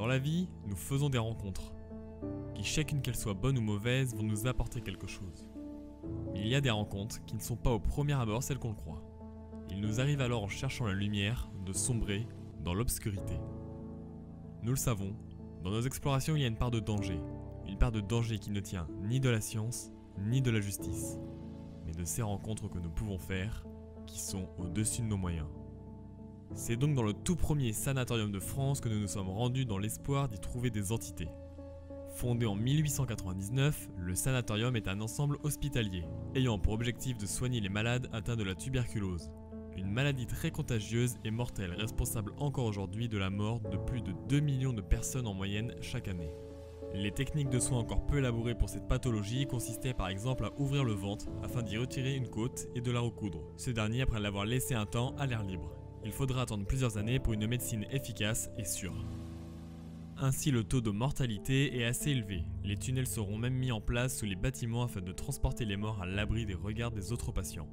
Dans la vie, nous faisons des rencontres, qui chacune qu'elle soit bonne ou mauvaise vont nous apporter quelque chose. Mais il y a des rencontres qui ne sont pas au premier abord celles qu'on le croit. Il nous arrive alors en cherchant la lumière de sombrer dans l'obscurité. Nous le savons, dans nos explorations il y a une part de danger. Une part de danger qui ne tient ni de la science, ni de la justice, mais de ces rencontres que nous pouvons faire, qui sont au-dessus de nos moyens. C'est donc dans le tout premier sanatorium de France que nous nous sommes rendus dans l'espoir d'y trouver des entités. Fondé en 1899, le sanatorium est un ensemble hospitalier, ayant pour objectif de soigner les malades atteints de la tuberculose. Une maladie très contagieuse et mortelle responsable encore aujourd'hui de la mort de plus de 2 millions de personnes en moyenne chaque année. Les techniques de soins encore peu élaborées pour cette pathologie consistaient par exemple à ouvrir le ventre afin d'y retirer une côte et de la recoudre, ce dernier après l'avoir laissé un temps à l'air libre. Il faudra attendre plusieurs années pour une médecine efficace et sûre. Ainsi le taux de mortalité est assez élevé. Les tunnels seront même mis en place sous les bâtiments afin de transporter les morts à l'abri des regards des autres patients.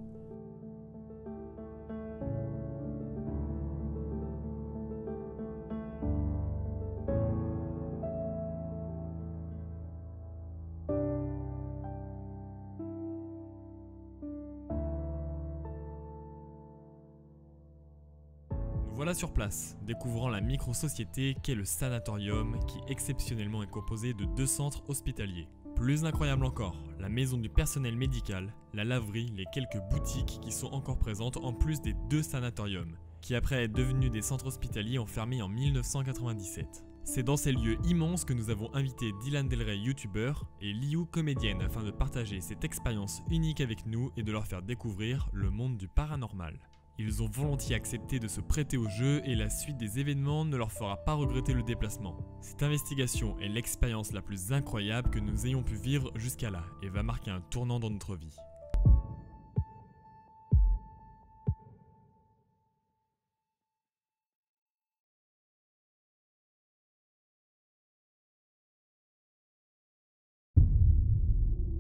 Voilà sur place, découvrant la micro-société qu'est le sanatorium qui exceptionnellement est composé de 2 centres hospitaliers. Plus incroyable encore, la maison du personnel médical, la laverie, les quelques boutiques qui sont encore présentes en plus des 2 sanatoriums, qui après être devenus des centres hospitaliers ont fermé en 1997. C'est dans ces lieux immenses que nous avons invité Dylan Delray, youtubeur, et Liu, comédienne, afin de partager cette expérience unique avec nous et de leur faire découvrir le monde du paranormal. Ils ont volontiers accepté de se prêter au jeu et la suite des événements ne leur fera pas regretter le déplacement. Cette investigation est l'expérience la plus incroyable que nous ayons pu vivre jusqu'à là et va marquer un tournant dans notre vie.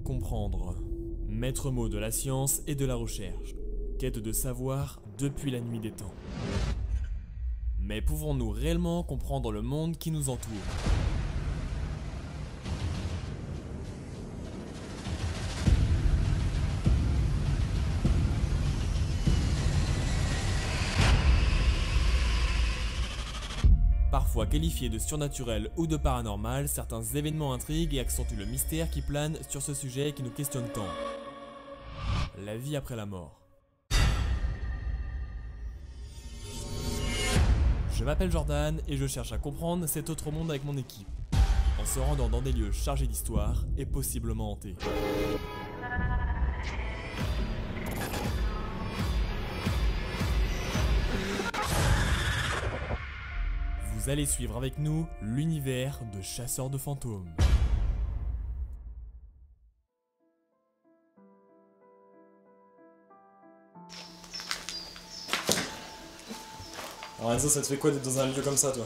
Comprendre. Maître mot de la science et de la recherche. Quête de savoir depuis la nuit des temps. Mais pouvons-nous réellement comprendre le monde qui nous entoure ? Parfois qualifiés de surnaturel ou de paranormal, certains événements intriguent et accentuent le mystère qui plane sur ce sujet qui nous questionne tant. La vie après la mort. Je m'appelle Jordan et je cherche à comprendre cet autre monde avec mon équipe, en se rendant dans des lieux chargés d'histoire et possiblement hantés. Vous allez suivre avec nous l'univers de chasseurs de fantômes. Alors Enzo, ça te fait quoi d'être dans un lieu comme ça, toi?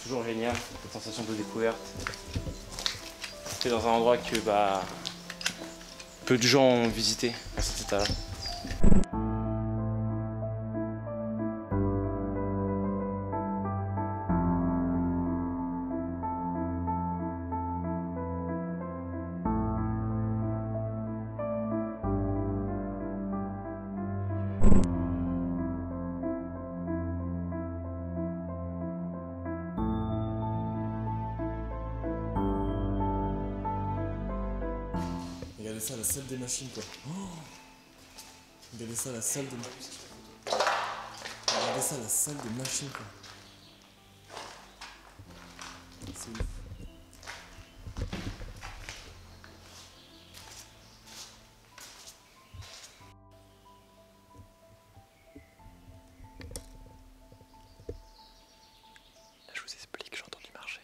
Toujours génial, cette sensation de découverte. C'est dans un endroit que peu de gens ont visité à cet état-là. Regardez ça, la salle des machines, quoi. Oh, regardez ça, la salle de... Regardez ça, la salle des machines, quoi. C'est ouf. Là, je vous explique, j'ai entendu marcher.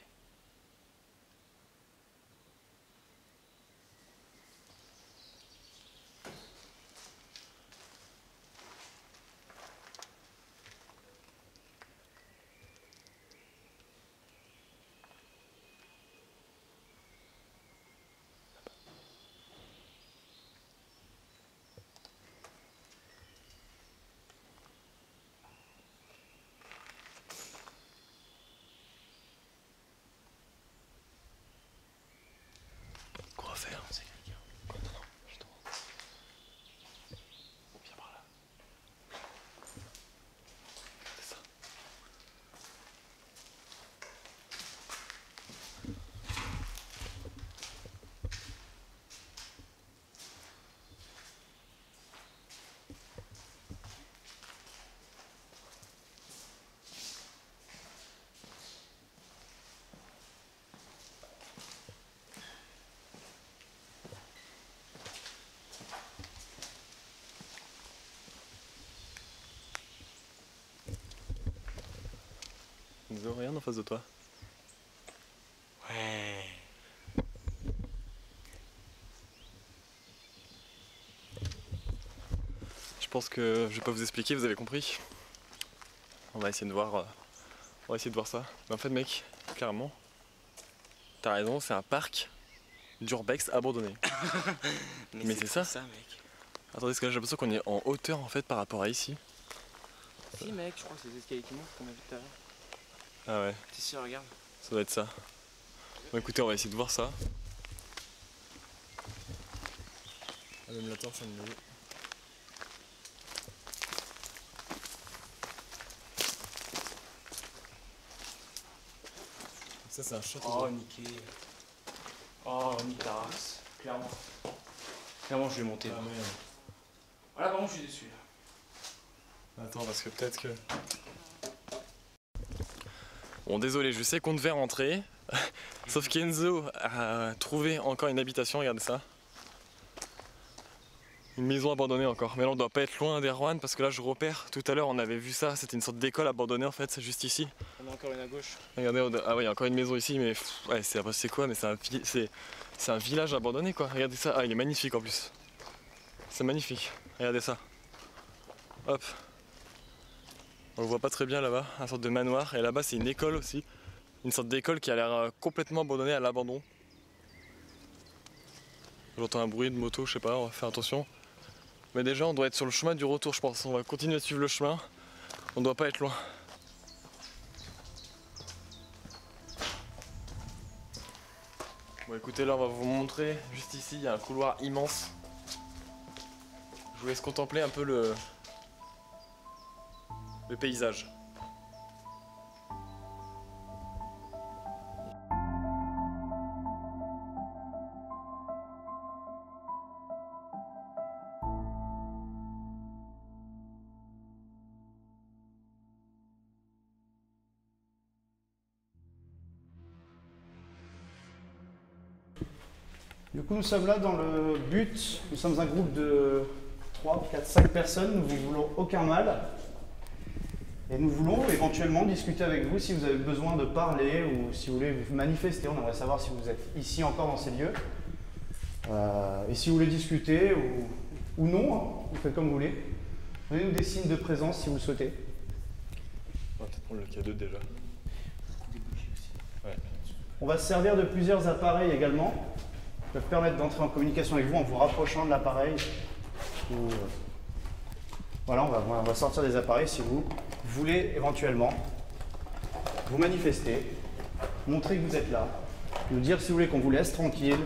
Kenzo, regarde en face de toi. Ouais. Je pense que je vais pas vous expliquer, vous avez compris. On va essayer de voir, ça. Mais en fait, mec, clairement, t'as raison, c'est un parc d'urbex abandonné. Mais c'est ça. Mec. Attendez, parce que là, j'ai l'impression qu'on est en hauteur en fait par rapport à ici. Si, mec, je crois que c'est les escaliers qui montent qu'on a vu tout à l'heure. Ah ouais, T'es sûr, regarde. ça doit être ça. Bon, écoutez, on va essayer de voir ça. Allume la torche, allume-le. Ça, c'est un château. Oh, niqué. Oh, nique ta race. Clairement. Clairement, je vais monter. Ah, merde. Voilà, par contre, je suis déçu. Attends, parce que peut-être que... Bon, désolé, je sais qu'on devait rentrer. Sauf qu'Enzo a trouvé encore une habitation, regardez ça. Une maison abandonnée encore. Mais là, on doit pas être loin d'Erwan parce que là, je repère. Tout à l'heure, on avait vu ça. C'était une sorte d'école abandonnée en fait, c'est juste ici. On a encore une à gauche. Regardez, ah ouais, il y a encore une maison ici, mais ouais, c'est quoi? Mais c'est un village abandonné quoi. Regardez ça. Ah, il est magnifique en plus. C'est magnifique. Regardez ça. Hop. On le voit pas très bien là-bas, une sorte de manoir. Et là-bas, c'est une école aussi. Une sorte d'école qui a l'air complètement abandonnée à l'abandon. J'entends un bruit de moto, je sais pas, on va faire attention. Mais déjà, on doit être sur le chemin du retour, je pense. On va continuer à suivre le chemin. On doit pas être loin. Bon, écoutez, là, on va vous montrer. Juste ici, il y a un couloir immense. Je vous laisse contempler un peu le paysage. Du coup, nous sommes là dans le but, nous sommes un groupe de 3, 4, 5 personnes, nous ne vous voulons aucun mal. Et nous voulons éventuellement discuter avec vous si vous avez besoin de parler ou si vous voulez vous manifester. On aimerait savoir si vous êtes ici encore dans ces lieux. Et si vous voulez discuter ou non, hein, vous faites comme vous voulez. Donnez-nous des signes de présence si vous le souhaitez. On va peut-être prendre le K2 déjà. Ouais. On va se servir de plusieurs appareils également, qui peuvent permettre d'entrer en communication avec vous en vous rapprochant de l'appareil. Voilà, on va sortir des appareils si vous voulez éventuellement vous manifester, montrer que vous êtes là, nous dire si vous voulez qu'on vous laisse tranquille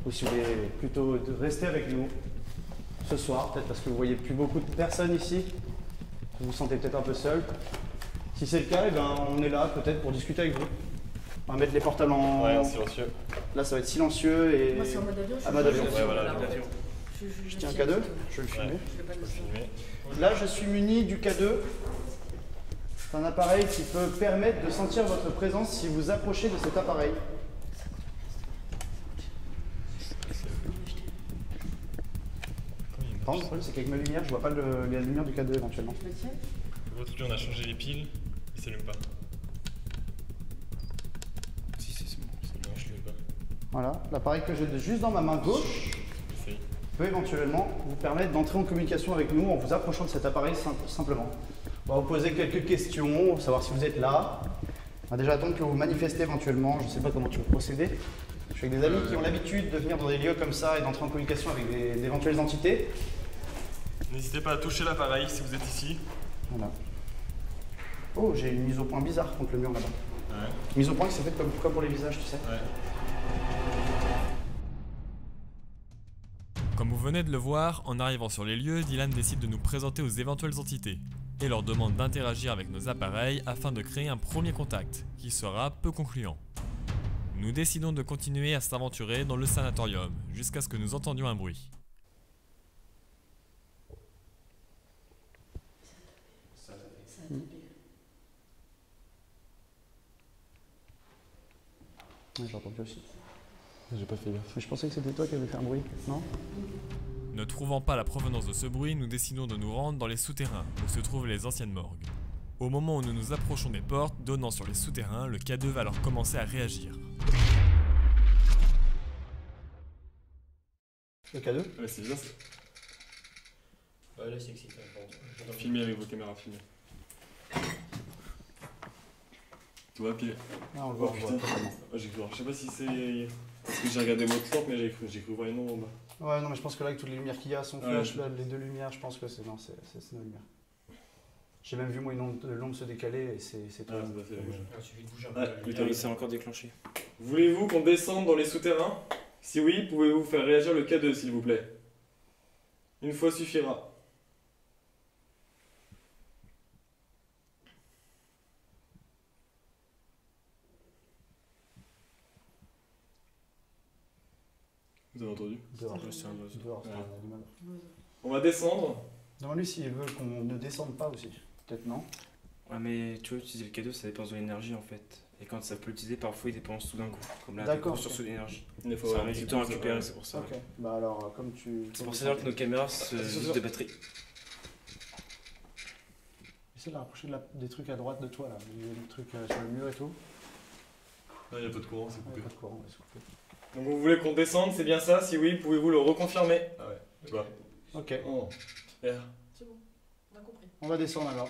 ou si vous voulez plutôt rester avec nous ce soir, peut-être parce que vous voyez plus beaucoup de personnes ici, vous vous sentez peut-être un peu seul. Si c'est le cas, eh ben, on est là peut-être pour discuter avec vous. On va mettre les portables en... Ouais, en silencieux. Là, ça va être silencieux et... Moi, c'est en mode avion. Ah, mode avion. Ouais, voilà, le L'avion. Je tiens un K2, je vais le filmer. Ouais. Je peux le filmer. Là, je suis muni du K2. C'est un appareil qui peut permettre de sentir votre présence si vous approchez de cet appareil. Par contre, le problème, c'est qu'avec ma lumière, je vois pas la lumière du K2 éventuellement. Je le tiens. Aujourd'hui, on a changé les piles, il s'allume pas. Si, c'est bon. Non, je l'ai pas. Voilà, l'appareil que j'ai juste dans ma main gauche Essaye. peut éventuellement vous permettre d'entrer en communication avec nous en vous approchant de cet appareil simplement. On va vous poser quelques questions, savoir si vous êtes là. On va déjà attendre que vous manifestez éventuellement, je ne sais pas comment tu veux procéder. Je suis avec des amis qui ont l'habitude de venir dans des lieux comme ça et d'entrer en communication avec d'éventuelles entités. N'hésitez pas à toucher l'appareil si vous êtes ici. Voilà. Oh, j'ai une mise au point bizarre contre le mur là-bas. Ouais. Mise au point qui s'est faite comme pour les visages, tu sais. Ouais. Comme vous venez de le voir, en arrivant sur les lieux, Dylan décide de nous présenter aux éventuelles entités et leur demande d'interagir avec nos appareils afin de créer un premier contact, qui sera peu concluant. Nous décidons de continuer à s'aventurer dans le sanatorium, jusqu'à ce que nous entendions un bruit. Ouais, j'ai entendu aussi. J'ai pas fait gaffe. Mais je pensais que c'était toi qui avais fait un bruit, non? Ne trouvant pas la provenance de ce bruit, nous décidons de nous rendre dans les souterrains, où se trouvent les anciennes morgues. Au moment où nous nous approchons des portes donnant sur les souterrains, le K2 va alors commencer à réagir. Le K2? Ouais, c'est bien ça. Ouais, là c'est excitant. Filmez avec vos caméras, filmez. Tu vois, pied. Ah, on le Oh voit, on le putain. voit totalement. Oh, j'ai cru. Je sais pas si c'est. Parce que j'ai regardé votre lampe, mais j'ai cru voir une ombre en bas. Ouais, non, mais je pense que là, avec toutes les lumières qu'il y a, son Ouais, flash, je- là, les deux lumières, je pense que c'est non, c'est nos lumières. J'ai même vu moi l'ombre se décaler et c'est tout. Ah, c'est pas fait. Il suffit de bouger un Ouais, peu. la putain, lumière. Oui, c'est encore déclenché. Voulez-vous qu'on descende dans les souterrains? Si oui, pouvez-vous faire réagir le K2, s'il vous plaît? Une fois suffira. Vous avez entendu? Dehors. Ouais, c'est un oiseau. Dehors, c'est Ouais. un animal. On va descendre. Demande-lui s'il veut qu'on ne descende pas aussi. Peut-être non. Ouais, mais tu vois, utiliser le cadeau, ça dépense de l'énergie en fait. Et quand ça peut l'utiliser, parfois il dépense tout d'un coup. Comme là, des D'accord, gros ok. sursaut d'énergie. Il faut Ça avoir met un du petit temps à peu, récupérer, ouais. c'est pour ça. Ok. Bah alors, comme tu. C'est pour ça d'ailleurs que nos caméras se vident de batterie. Essaie de la rapprocher des trucs à droite de toi là. Des trucs sur le mur et tout. Ah, il n'y a pas de courant, c'est Ouais, coupé. pas de courant, ouais, c'est coupé. Donc vous voulez qu'on descende, c'est bien ça? Si oui, pouvez-vous le reconfirmer? Ah ouais, tu vois. Ok, Oh. R. C'est bon, on a compris. on va descendre alors.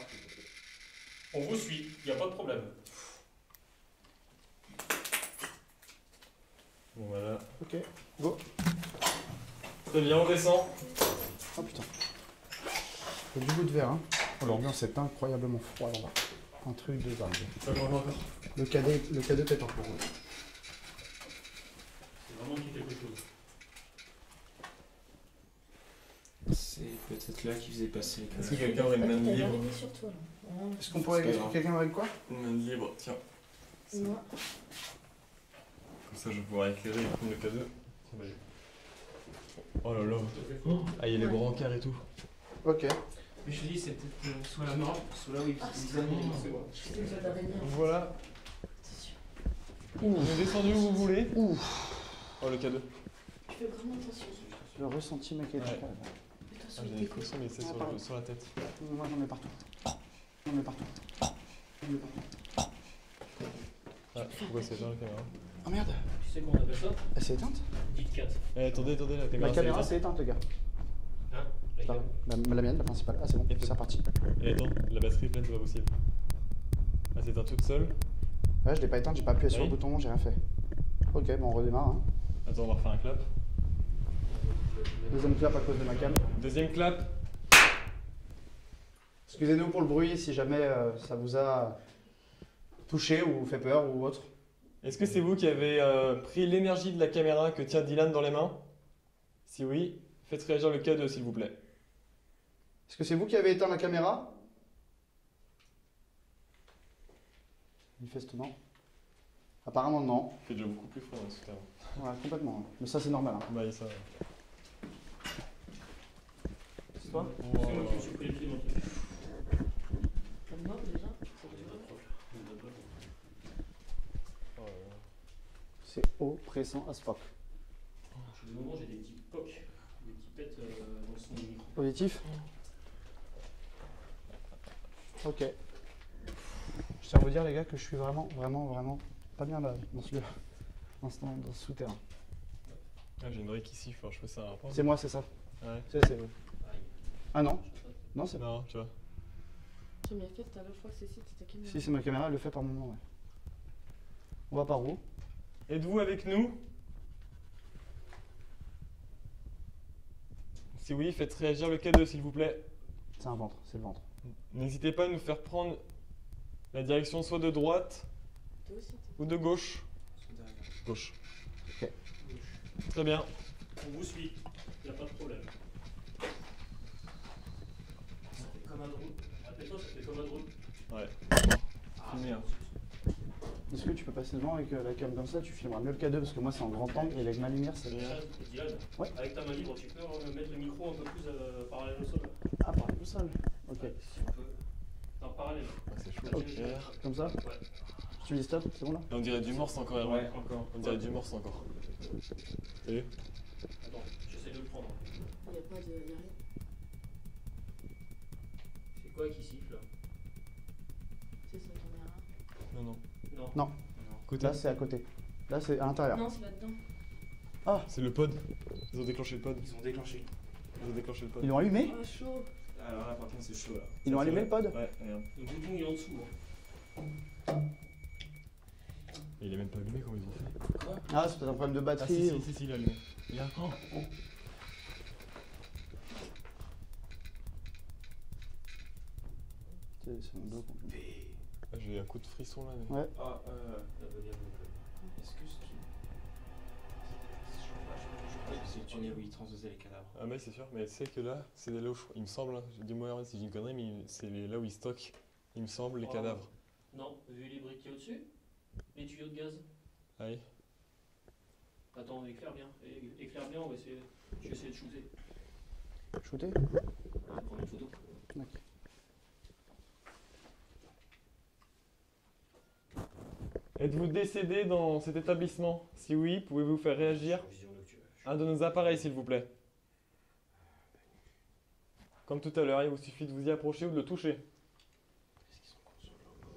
On vous suit, il n'y a pas de problème. Bon voilà. Ok, go. Très bien, on descend. Oh putain. Faut du bout de verre, hein. Oh, l'ambiance est incroyablement froide là-bas. Un truc de dingue. Ça va encore. Le cadet pète un peu. C'est vraiment qu'il y a quelque chose. C'est peut-être là qu'ils faisaient passer les Est-ce que caméras. quelqu'un aurait une main T'as libre? l'araignée sur toi là. Est-ce qu'on pourrait. C'est pas grave. Quelqu'un aurait quoi? Une main libre, tiens. Moi, Comme ça je vais pouvoir éclairer et prendre le cadeau. Oh là là. Ah, il y a les brancards et tout. Ok. Mais je te dis, c'est peut-être soit la mort, soit là où ils Ah, utilisent c'est l'animaux. bon. je fais des jeux d'araignée. Voilà. C'est sûr. On est descendu où vous voulez. Oh le cadeau. Tu fais vraiment attention. Le ressenti mécanique. Ouais. Mets-toi sur Ah, le j'ai des déco. frissons mais c'est Ah, sur, pardon. sur la tête. Moi j'en ai partout. J'en ai partout. J'en ai partout. Ah, pourquoi c'est dans la caméra? Oh merde. Tu sais comment on appelle ça? Elle s'est éteinte? Dites 4. Eh, attendez, la caméra. La caméra c'est s'est éteinte les gars. Hein? Là, il y a- La mienne, la principale. Ah c'est bon, Et c'est reparti. Eh, attends, la batterie est pleine, c'est pas possible. Ah, c'est éteint toute seule. Ouais, je l'ai pas éteinte, j'ai pas appuyé sur Oui. le bouton, j'ai rien fait. Ok, bon on redémarre. Hein. Attends, on va refaire un clap. Deuxième clap à cause de ma cam. Deuxième clap. Excusez-nous pour le bruit si jamais ça vous a touché ou fait peur ou autre. Est-ce que c'est vous qui avez pris l'énergie de la caméra que tient Dylan dans les mains? Si oui, faites réagir le K2 s'il vous plaît. Est-ce que c'est vous qui avez éteint la caméra? Manifestement. Apparemment non. Il fait déjà beaucoup plus froid dans ce terrain. Ouais, complètement. hein. Mais ça c'est normal. Hein. Bah, ça. C'est toi? C'est moi qui me suis pris le pied dans le truc. Comme moi déjà. On est pas proche. On est pas proche. C'est oppressant as fuck. J'ai des moments, j'ai des petits pocs, des petits pets dans le son du micro. Positif? Ok. Je tiens à vous dire les gars que je suis vraiment pas bien là, dans ce lieu. Dans ce souterrain. Ah, j'ai une oreille qui siffle, alors je fais ça un rapport. C'est moi, c'est ça. Ouais. C'est... Aïe. Ah non? Non, c'est... Non, tu vois. Tu m'as fait tout à l'heure, je crois que c'est ta caméra. Si c'est ma caméra, elle le fait par moment, ouais. On va par où? Êtes-vous avec nous? Si oui, faites réagir le K2 s'il vous plaît. C'est un ventre, c'est le ventre. N'hésitez pas à nous faire prendre la direction soit de droite Toi aussi, ou de gauche. Gauche. Ok. Très bien. On vous suit, il n'y a pas de problème. Ça fait comme un drone. Rappelle-toi, ça fait comme un drone. Ouais. Ah, Filmez, hein. Est-ce que tu peux passer devant avec la cam comme ça? Tu filmeras mieux le K2 parce que moi c'est en grand angle et avec ma lumière c'est... Dylan, Ouais. avec ta main libre, tu peux mettre le micro un peu plus parallèle au sol. Ah, par le sol. Ok. Si on peut. En parallèle. C'est chaud. Ok. Comme ça? Ouais. Tu me dis stop, c'est bon là? On dirait du morse encore, Erwan. Ouais, encore. On dirait du morse encore. Et Attends, j'essaie de le prendre. il n'y a pas de. Y a rien. C'est quoi qui siffle là? Non, non. Non. Non. Côté. Là, c'est à côté. Là, c'est à l'intérieur. Non, c'est là-dedans. C'est le pod. Ils ont déclenché le pod. Ils ont déclenché. Ils ont déclenché le pod. Ils l'ont allumé? Oh, chaud. Alors là, par contre, c'est chaud là. Ils l'ont allumé le pod? Ouais, regarde. Le bouton il est en dessous. Hein. Et il est même pas allumé, comment ils ont fait? Ah, c'est peut-être un problème de Ah, batterie. si, il est allumé. Regarde. Oh. C'est un dos complet. Ah, j'ai eu un coup de frisson là. Mais... Ouais. Ah, est-ce que c'est c'est le tunnel où ils transdosaient les cadavres? Ah, mais c'est sûr, mais tu sais que là, c'est là où il me semble, hein, dis-moi si j'ai une connerie, mais c'est là où ils stockent, il me semble, les Oh. cadavres. Non, vu les briques qu'il y a au-dessus, les tuyaux de gaz. Allez. Attends, éclaire bien. Éclaire bien, on va essayer. Je vais essayer de shooter. Shooter? Je vais prendre une photo. Ok. Êtes-vous décédé dans cet établissement? Si oui, pouvez-vous faire réagir Vision nocturne. un de nos appareils, s'il vous plaît? Comme tout à l'heure, il vous suffit de vous y approcher ou de le toucher. Qu'est-ce qu'ils sont cons sur leur logo?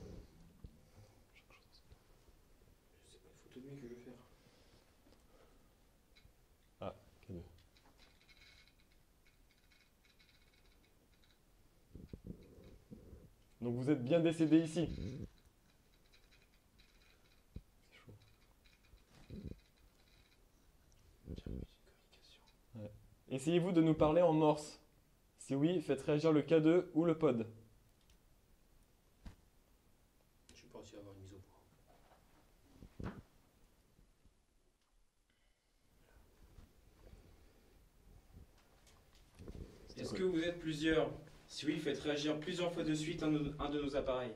C'est pas une photo de lui que je vais faire. K2. Donc vous êtes bien décédé ici. C'est chaud. Ouais. Essayez-vous de nous parler en morse. Si oui, faites réagir le K2 ou le pod. Je vais pas réussir à avoir une mise au point. Est-ce que vous êtes plusieurs? Si oui, faites réagir plusieurs fois de suite un de nos appareils.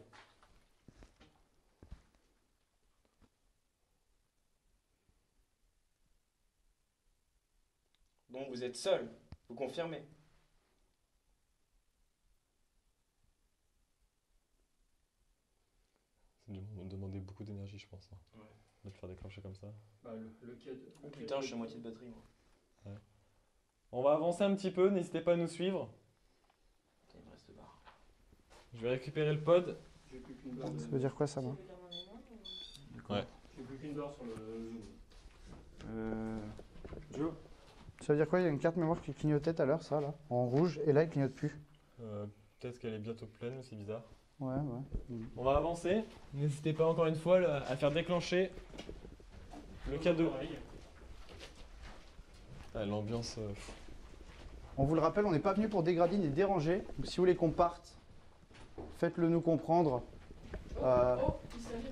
Donc vous êtes seul, vous confirmez? Ça me demandait beaucoup d'énergie, je pense. Hein. Ouais. De le faire déclencher comme ça. Bah, le K2. Oh putain, je suis à moitié de batterie moi. On va avancer un petit peu, n'hésitez pas à nous suivre. Putain, il me reste barre. Je vais récupérer le pod. J'ai plus qu'une barre. Ça veut dire quoi ça, moi? Tu veux la main ou- Ouais. J'ai plus qu'une barre sur le zoom. Joe. Ça veut dire quoi? Il y a une carte mémoire qui clignotait tout à l'heure, ça, là, en rouge, et là, il clignote plus. Peut-être qu'elle est bientôt pleine, mais c'est bizarre. Ouais, ouais. On va avancer. N'hésitez pas encore une fois là, à faire déclencher le K2. Pareil. Ah, l'ambiance. On vous le rappelle, on n'est pas venu pour dégrader ni déranger. Donc, si vous voulez qu'on parte, faites-le nous comprendre. Oh, il s'allume.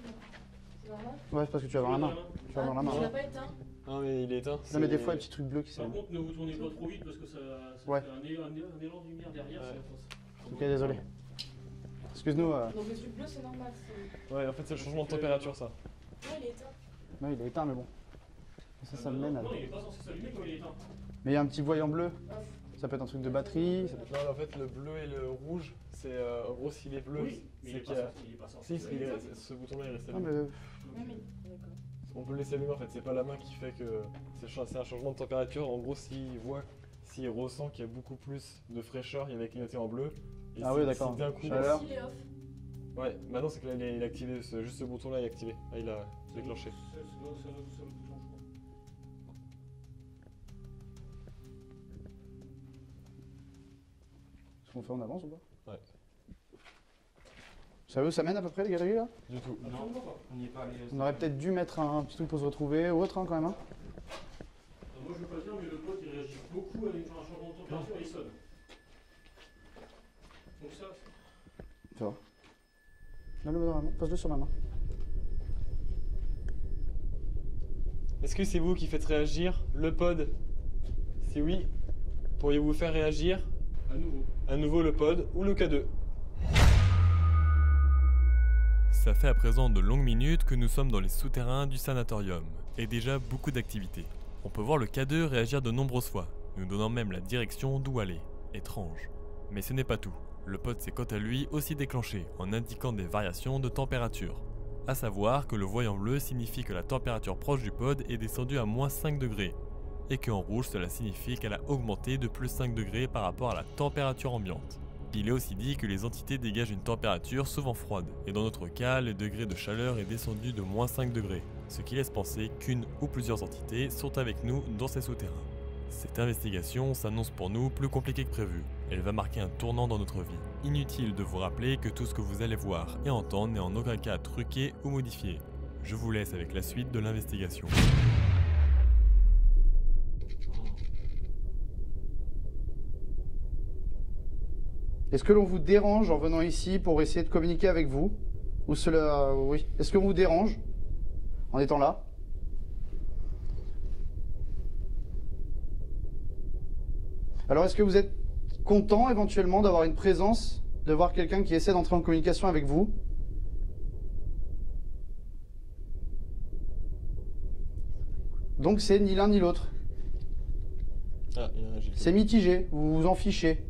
C'est normal? Ouais, c'est parce que tu vas avoir la main. Tu vas avoir la Ah, main. tu l'as pas éteint? Non, mais il est éteint. Non, mais des fois, il y a des petits trucs bleus qui Par s'allument. contre, ne vous tournez pas trop vite parce que ça Ouais. fait un élan de lumière derrière, Ouais. c'est la fausse. Ok, désolé. Excuse-nous. Donc le truc bleu, c'est normal. Ouais, en fait, c'est le changement de température, ça. Non, il est éteint. Non, il est éteint, mais bon. Ça me mène à... Non, il est pas censé s'allumer quand il est éteint. Mais il y a un petit voyant bleu. Off. Ça peut être un truc de batterie. Ça peut être... Non, en fait, le bleu et le rouge, c'est en gros, s'il est bleu, Oui, mais il c'est est qu'il pas y a. censé. Il est pas censé Si, s'allumer. ce bouton-là, il reste Non, allumé. mais... Oui, oui. D'accord. On peut le laisser allumer en fait, c'est pas la main qui fait que. C'est un changement de température. En gros, s'il ressent qu'il y a beaucoup plus de fraîcheur, il va clignoter en bleu. Et Ah si- oui, d'accord. si d'un coup. Chaleur. S'il est off. Ouais, maintenant c'est que là il est activé, juste ce bouton là est activé. Là il a déclenché. C'est le bouton, je crois. Est-ce qu'on fait en avance ou pas? Ouais. Vous savez où ça mène à peu près les galeries là? Du tout. Non, on n'y est pas allé. On aurait peut-être dû mettre un petit truc pour se retrouver ou autre hein, quand même. Hein. Moi je veux pas dire, mais le pote il réagit beaucoup avec un changement de température et il sonne. Donc ça, Fais voir. Mets-le dans la main, pose-le sur ma main. Est-ce que c'est vous qui faites réagir le pod? Si oui, pourriez-vous faire réagir à nouveau le pod ou le K2? Ça fait à présent de longues minutes que nous sommes dans les souterrains du sanatorium, et déjà beaucoup d'activités. On peut voir le K2 réagir de nombreuses fois, nous donnant même la direction d'où aller. Étrange. Mais ce n'est pas tout. Le pod s'est quant à lui aussi déclenché, en indiquant des variations de température. A savoir que le voyant bleu signifie que la température proche du pod est descendue à moins 5 degrés, et qu'en rouge cela signifie qu'elle a augmenté de plus 5 degrés par rapport à la température ambiante. Il est aussi dit que les entités dégagent une température souvent froide, et dans notre cas, le degré de chaleur est descendu de -5 degrés, ce qui laisse penser qu'une ou plusieurs entités sont avec nous dans ces souterrains. Cette investigation s'annonce pour nous plus compliquée que prévu. Elle va marquer un tournant dans notre vie. Inutile de vous rappeler que tout ce que vous allez voir et entendre n'est en aucun cas truqué ou modifié. Je vous laisse avec la suite de l'investigation. Est-ce que l'on vous dérange en venant ici pour essayer de communiquer avec vous? Ou cela... oui. Est-ce qu'on vous dérange en étant là? Alors, est-ce que vous êtes content éventuellement d'avoir une présence, de voir quelqu'un qui essaie d'entrer en communication avec vous? Donc, c'est ni l'un ni l'autre. Ah, C'est mitigé, vous vous en fichez.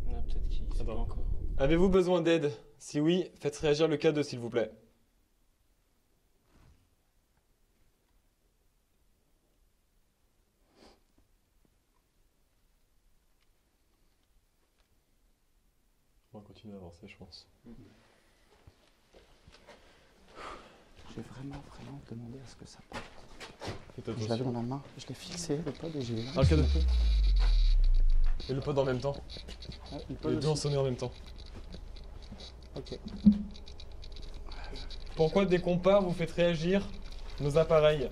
Il y en a peut-être qui sait pas Attends. encore. Avez-vous besoin d'aide? Si oui, faites réagir le K2 s'il vous plaît. On va continuer à avancer, je pense. J'ai vraiment demandé à ce que ça parte. Faites Je l'avais attention. dans la main, je l'ai fixé, le pod, et j'ai... Ah, le K2. Et le pod en même temps. Ouais, le pod Les deux ont aussi. sonné en même temps. Ok. Pourquoi dès qu'on part, vous faites réagir nos appareils?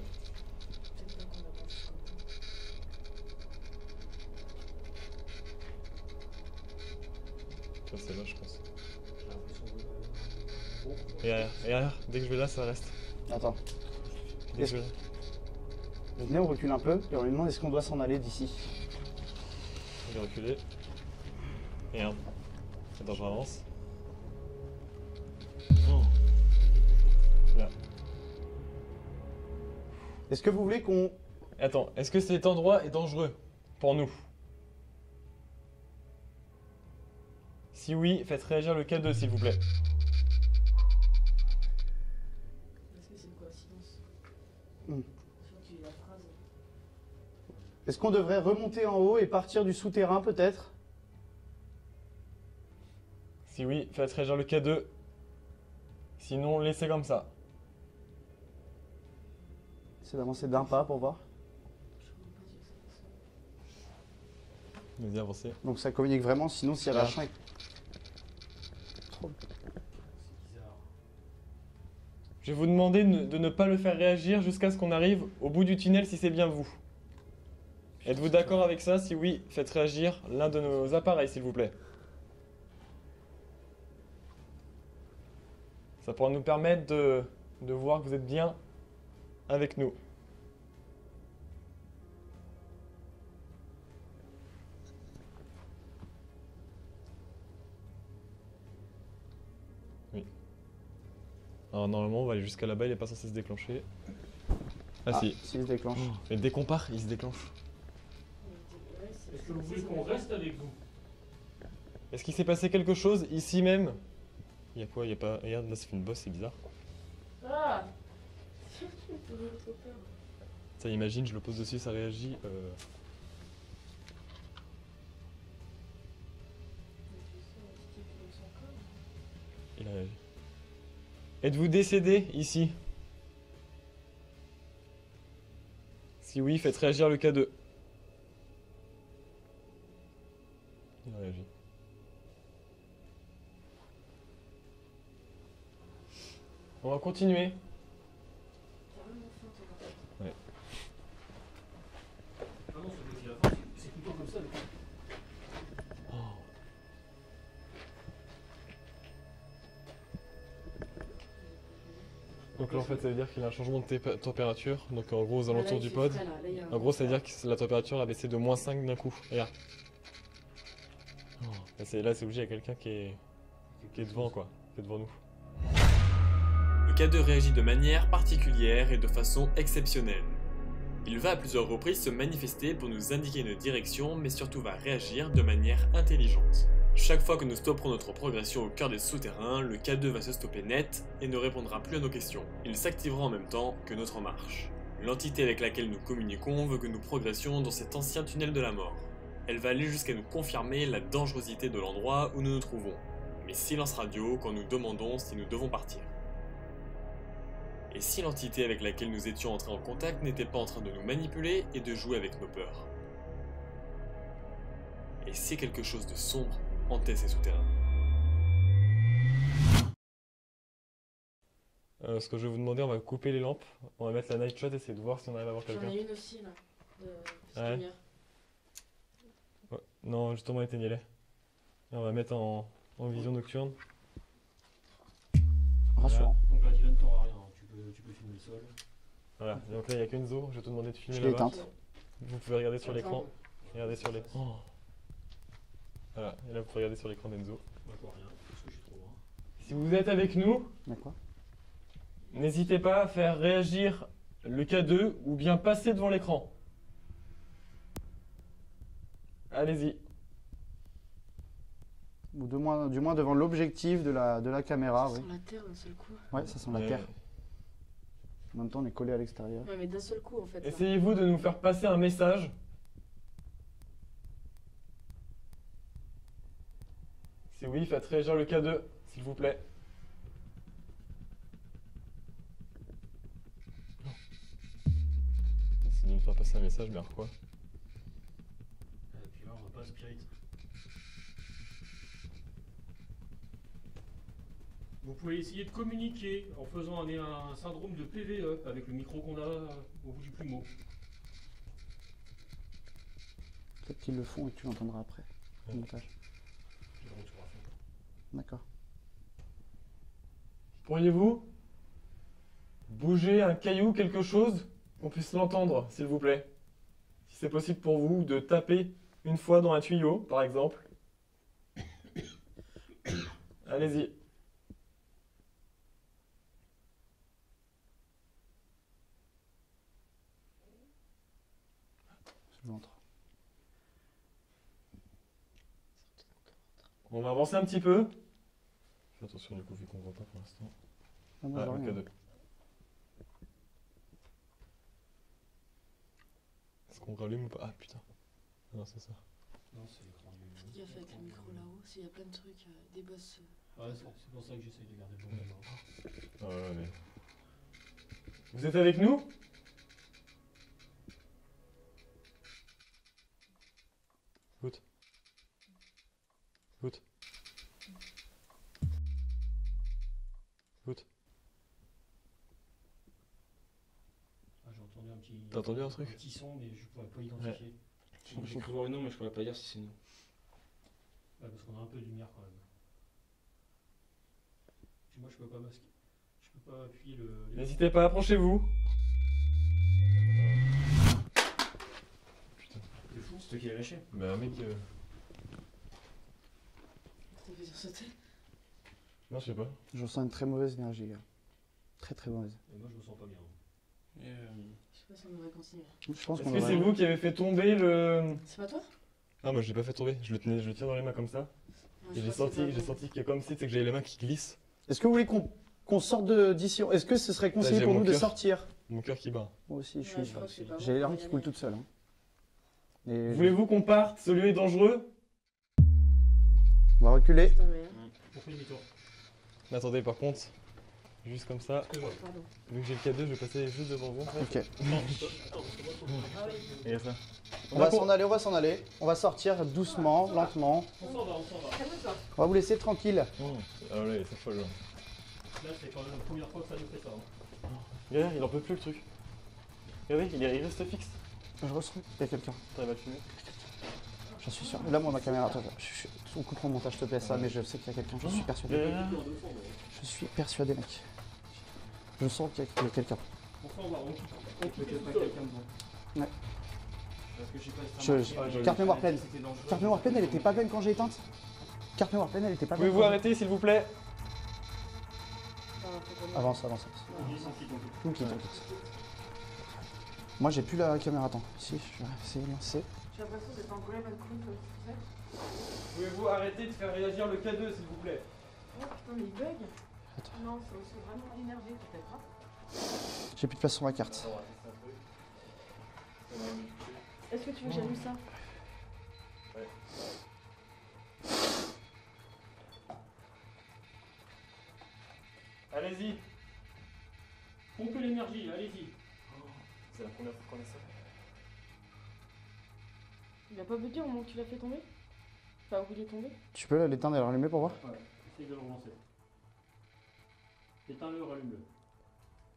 Ça c'est là je pense. Et derrière, dès que je vais là, ça reste. Attends. Dès que je vais là. Venez, on recule un peu, et on lui demande est-ce qu'on doit s'en aller d'ici. Je vais reculer. Et regarde. Attends, je avance. Oh. Là. Est-ce que vous voulez qu'on... Attends, est-ce que cet endroit est dangereux pour nous? Si oui, faites réagir le K2 s'il vous plaît. Est-ce que c'est une coïncidence? Hmm. Je crois qu'il y a la phrase. Est-ce qu'on devrait remonter en haut et partir du souterrain peut-être? Si oui, faites réagir le K2. Sinon, laissez comme ça. C'est d'avancer d'un pas pour voir. Je ne pas dire ça. Vas-y, avancez. Donc ça communique vraiment, sinon s'il y avait un Ah. champ... Je vais vous demander de ne pas le faire réagir jusqu'à ce qu'on arrive au bout du tunnel si c'est bien vous. Êtes-vous d'accord avec ça? Si oui, faites réagir l'un de nos appareils s'il vous plaît. Ça pourra nous permettre de voir que vous êtes bien avec nous. Oui. Alors normalement on va aller jusqu'à là-bas, il n'est pas censé se déclencher. Ah, si. S'il se déclenche. Mais dès qu'on part, il se déclenche. Est-ce que vous voulez qu'on reste avec vous? Est-ce qu'il s'est passé quelque chose ici même? Il y a quoi? Il y a pas... Regarde, là ça fait une bosse, c'est bizarre. Ah! Ça me fait trop peur. Ça, imagine, je le pose dessus, ça réagit. Il a réagi. Êtes-vous décédé ici? Si oui, faites réagir le K2. Il a réagi. On va continuer. Ouais. Ah non, c'est la fin, c'est plutôt comme ça. Donc là en fait ça veut dire qu'il y a un changement de température, donc en gros aux alentours du pod. En gros ça veut dire que la température a baissé de -5 d'un coup, regarde. Oh, là c'est obligé, il y a quelqu'un qui est devant quoi, qui est devant nous. Le K2 réagit de manière particulière et de façon exceptionnelle. Il va à plusieurs reprises se manifester pour nous indiquer une direction, mais surtout va réagir de manière intelligente. Chaque fois que nous stopperons notre progression au cœur des souterrains, le K2 va se stopper net et ne répondra plus à nos questions. Il s'activera en même temps que notre marche. L'entité avec laquelle nous communiquons veut que nous progressions dans cet ancien tunnel de la mort. Elle va aller jusqu'à nous confirmer la dangerosité de l'endroit où nous nous trouvons, mais silence radio quand nous demandons si nous devons partir. Et si l'entité avec laquelle nous étions entrés en contact n'était pas en train de nous manipuler et de jouer avec nos peurs? Et si quelque chose de sombre hantait ces souterrains? Ce que je vais vous demander, on va couper les lampes, on va mettre la night shot et essayer de voir si on arrive à voir J'en quelqu'un. ai une aussi là, de Ouais. lumière. Ouais. Non, justement, éteignez-les. Et on va mettre en vision nocturne. Rassurant. Donc là, Dylan, t'auras rien. Tu peux filmer le sol. Voilà, donc là il n'y a qu'Enzo, je vais te demander de filmer Je l'ai là-bas. éteinte. Vous pouvez regarder sur Attends. l'écran. Regardez sur l'écran. Voilà, et là vous pouvez regarder sur l'écran d'Enzo. Moi, je vois rien, parce que je suis trop loin. Si vous êtes avec nous, D'accord. n'hésitez pas à faire réagir le K2 ou bien passer devant l'écran. Allez-y. Ou du moins devant l'objectif de la caméra, Ça oui. sent la terre d'un seul coup. Ouais, ça sent la terre. En même temps, on est collé à l'extérieur. Ouais, mais d'un seul coup en fait. là. Essayez-vous de nous faire passer un message. Si oui, faites réagir le K2, s'il vous plaît. Essayez de nous faire passer un message, mais alors quoi? Et puis là, on va pas spirit. Vous pouvez essayer de communiquer en faisant un syndrome de PVE avec le micro qu'on a au bout du plumeau. Peut-être qu'ils le font et que tu l'entendras après. Au Ouais. montage. Puis on retourne à fond. D'accord. Pourriez-vous bouger un caillou, quelque chose, qu'on puisse l'entendre, s'il vous plaît? Si c'est possible pour vous, de taper une fois dans un tuyau, par exemple. Allez-y. Je l'entends. On va avancer un petit peu. Fais attention du coup, vu qu'on voit pas pour l'instant. Ah, moi, Ah, j'ai le rien. K2. Est-ce qu'on rallume ou pas? Ah putain. Non, c'est ça. Non, c'est l'écran du. Fais gaffe avec le micro là-haut, s'il y a plein de trucs, des bosses. Ouais, c'est pour ça que j'essaye de garder le bon moment. Ah ouais, mais... Vous êtes avec nous? Écoute. Écoute. Écoute. Ah, j'ai entendu un petit. T'as entendu un truc? petit son, mais je pourrais pas identifier. J'ai cru voir le nom, mais je pourrais pas dire si c'est nous. Ouais, parce qu'on a un peu de lumière quand même. Puis moi, je peux pas masquer. Je peux pas appuyer le. N'hésitez pas, approchez-vous. Putain. C'est fou. C'est toi qui l'as lâché. Bah mec... Ça fait sursauter. Non, je sais pas. Je ressens une très mauvaise énergie. Là. Très très mauvaise. Et moi, je me sens pas bien. Je sais pas si on devrait continuer. Je pense Est-ce qu'on que c'est devrait... vous qui avez fait tomber le... C'est pas toi? Ah moi je l'ai pas fait tomber, je le tiens dans les mains comme ça. Ouais, Et je j'ai crois que c'est senti pas toi. qu'il y a comme si, c'est que j'avais les mains qui glissent. Est-ce que vous voulez qu'on sorte d'ici? Est-ce que ce serait conseillé j'ai pour mon nous de cœur. sortir? Mon cœur qui bat. Moi aussi, je Ouais, suis... je crois que c'est pas J'ai les bon, larmes on va qui y coulent aller. toutes seules. Hein. Et Voulez-vous qu'on parte? Ce lieu est dangereux. on va reculer. Putain, mais, hein. On fait demi-tour. Mais attendez, par contre, juste comme ça, Pardon. vu que j'ai le K2, je vais passer juste devant vous. Ok. Ah oui. Regarde ça. On va s'en aller, on va s'en aller. On va sortir doucement, lentement. On s'en va, on s'en va. Calme-toi. On va vous laisser tranquille. Ah ouais, c'est folle. Là, c'est quand même la première fois que ça nous fait ça. Hein. Regarde, il en peut plus le truc. Regardez, il reste fixe. Je ressens. Il y a quelqu'un. T'arrives à le filmer? J'en suis sûr. Là, moi, ma caméra. Attends, on coupera au montage, s'il te plaît, ça, mais je sais qu'il y a quelqu'un. Je suis persuadé. Regarde. Je suis persuadé, mec. Je sens qu'il y a quelqu'un. On s'en va, on quitte. On quitte Peut-être tout pas seul. quelqu'un devant. Ouais. Parce que je sais pas si t'as Je- remarqué, mais carte mémoire pleine. c'était dangereux. Carte mémoire pleine, elle était pas pleine quand j'ai éteinte. Carte mémoire pleine, elle était pas pleine. Pouvez-vous arrêter s'il vous plaît? Attends, faut qu'on- Avance, avance. On quitte, on quitte. On quitte, on quitte. Moi, j'ai plus la caméra. Attends. Si, je vais essayer de lancer. J'ai l'impression d'être en colère avec Queen, tu sais. Pouvez-vous arrêter de faire réagir le K2 s'il vous plaît? Oh putain, mais il bug. Attends. Non, c'est vraiment l'énergie peut-être. Hein. J'ai plus de place sur ma carte. Est-ce que tu veux que j'allume ça? Allez-y. Pompez l'énergie, allez-y. C'est la première fois qu'on a ça. Il a pas bugué au moment où tu l'as fait tomber? Enfin, où il est tombé? Tu peux l'éteindre et le rallumer pour voir? Ouais, essaye de le relancer. Éteins-le, rallume-le.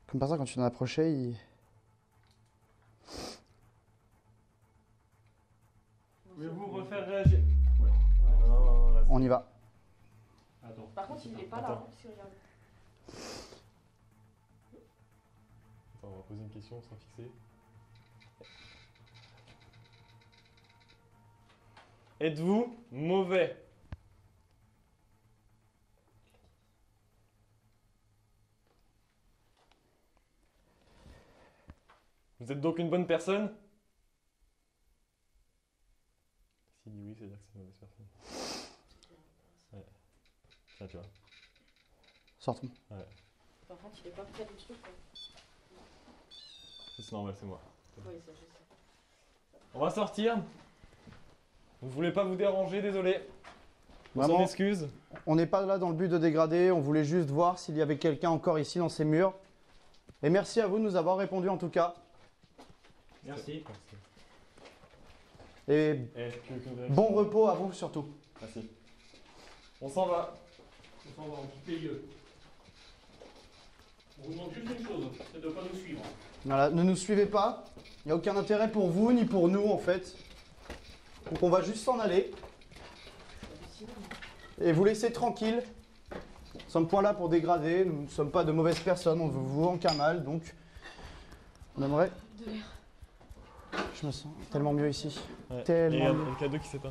Comme par ça, quand tu t'en approchais, il... Pouvez-vous refaire réagir? Ouais. Non, là, On y va. Attends. Par contre, il est pas là, Attends. hein, si regarde. Attends, on va poser une question, on sera fixé. Êtes-vous mauvais? Vous êtes donc une bonne personne? S'il dit oui, c'est-à-dire que c'est une mauvaise personne. Ouais. Ça, tu vois. Sortons. Ouais. Par contre, il est pas près du truc, quoi. C'est normal, c'est moi. Oui, ça, je sais. On va sortir. Vous voulez pas vous déranger, désolé. On s'en Vraiment, excuse. on n'est pas là dans le but de dégrader, on voulait juste voir s'il y avait quelqu'un encore ici dans ces murs. Et merci à vous de nous avoir répondu en tout cas. Merci. Et bon repos à vous surtout. Merci. On s'en va. On s'en va, on quitte les lieux. On vous demande juste une chose, c'est de ne pas nous suivre. Voilà, ne nous suivez pas. Il n'y a aucun intérêt pour vous ni pour nous en fait. Donc on va juste s'en aller. Et vous laisser tranquille. Nous ne sommes pas là pour dégrader, nous ne sommes pas de mauvaises personnes, on ne vous vend qu'un mal, donc on aimerait... De l'air. Je me sens tellement mieux ici. Ouais. Tellement Et il y a mieux. le cadeau qui s'éteint.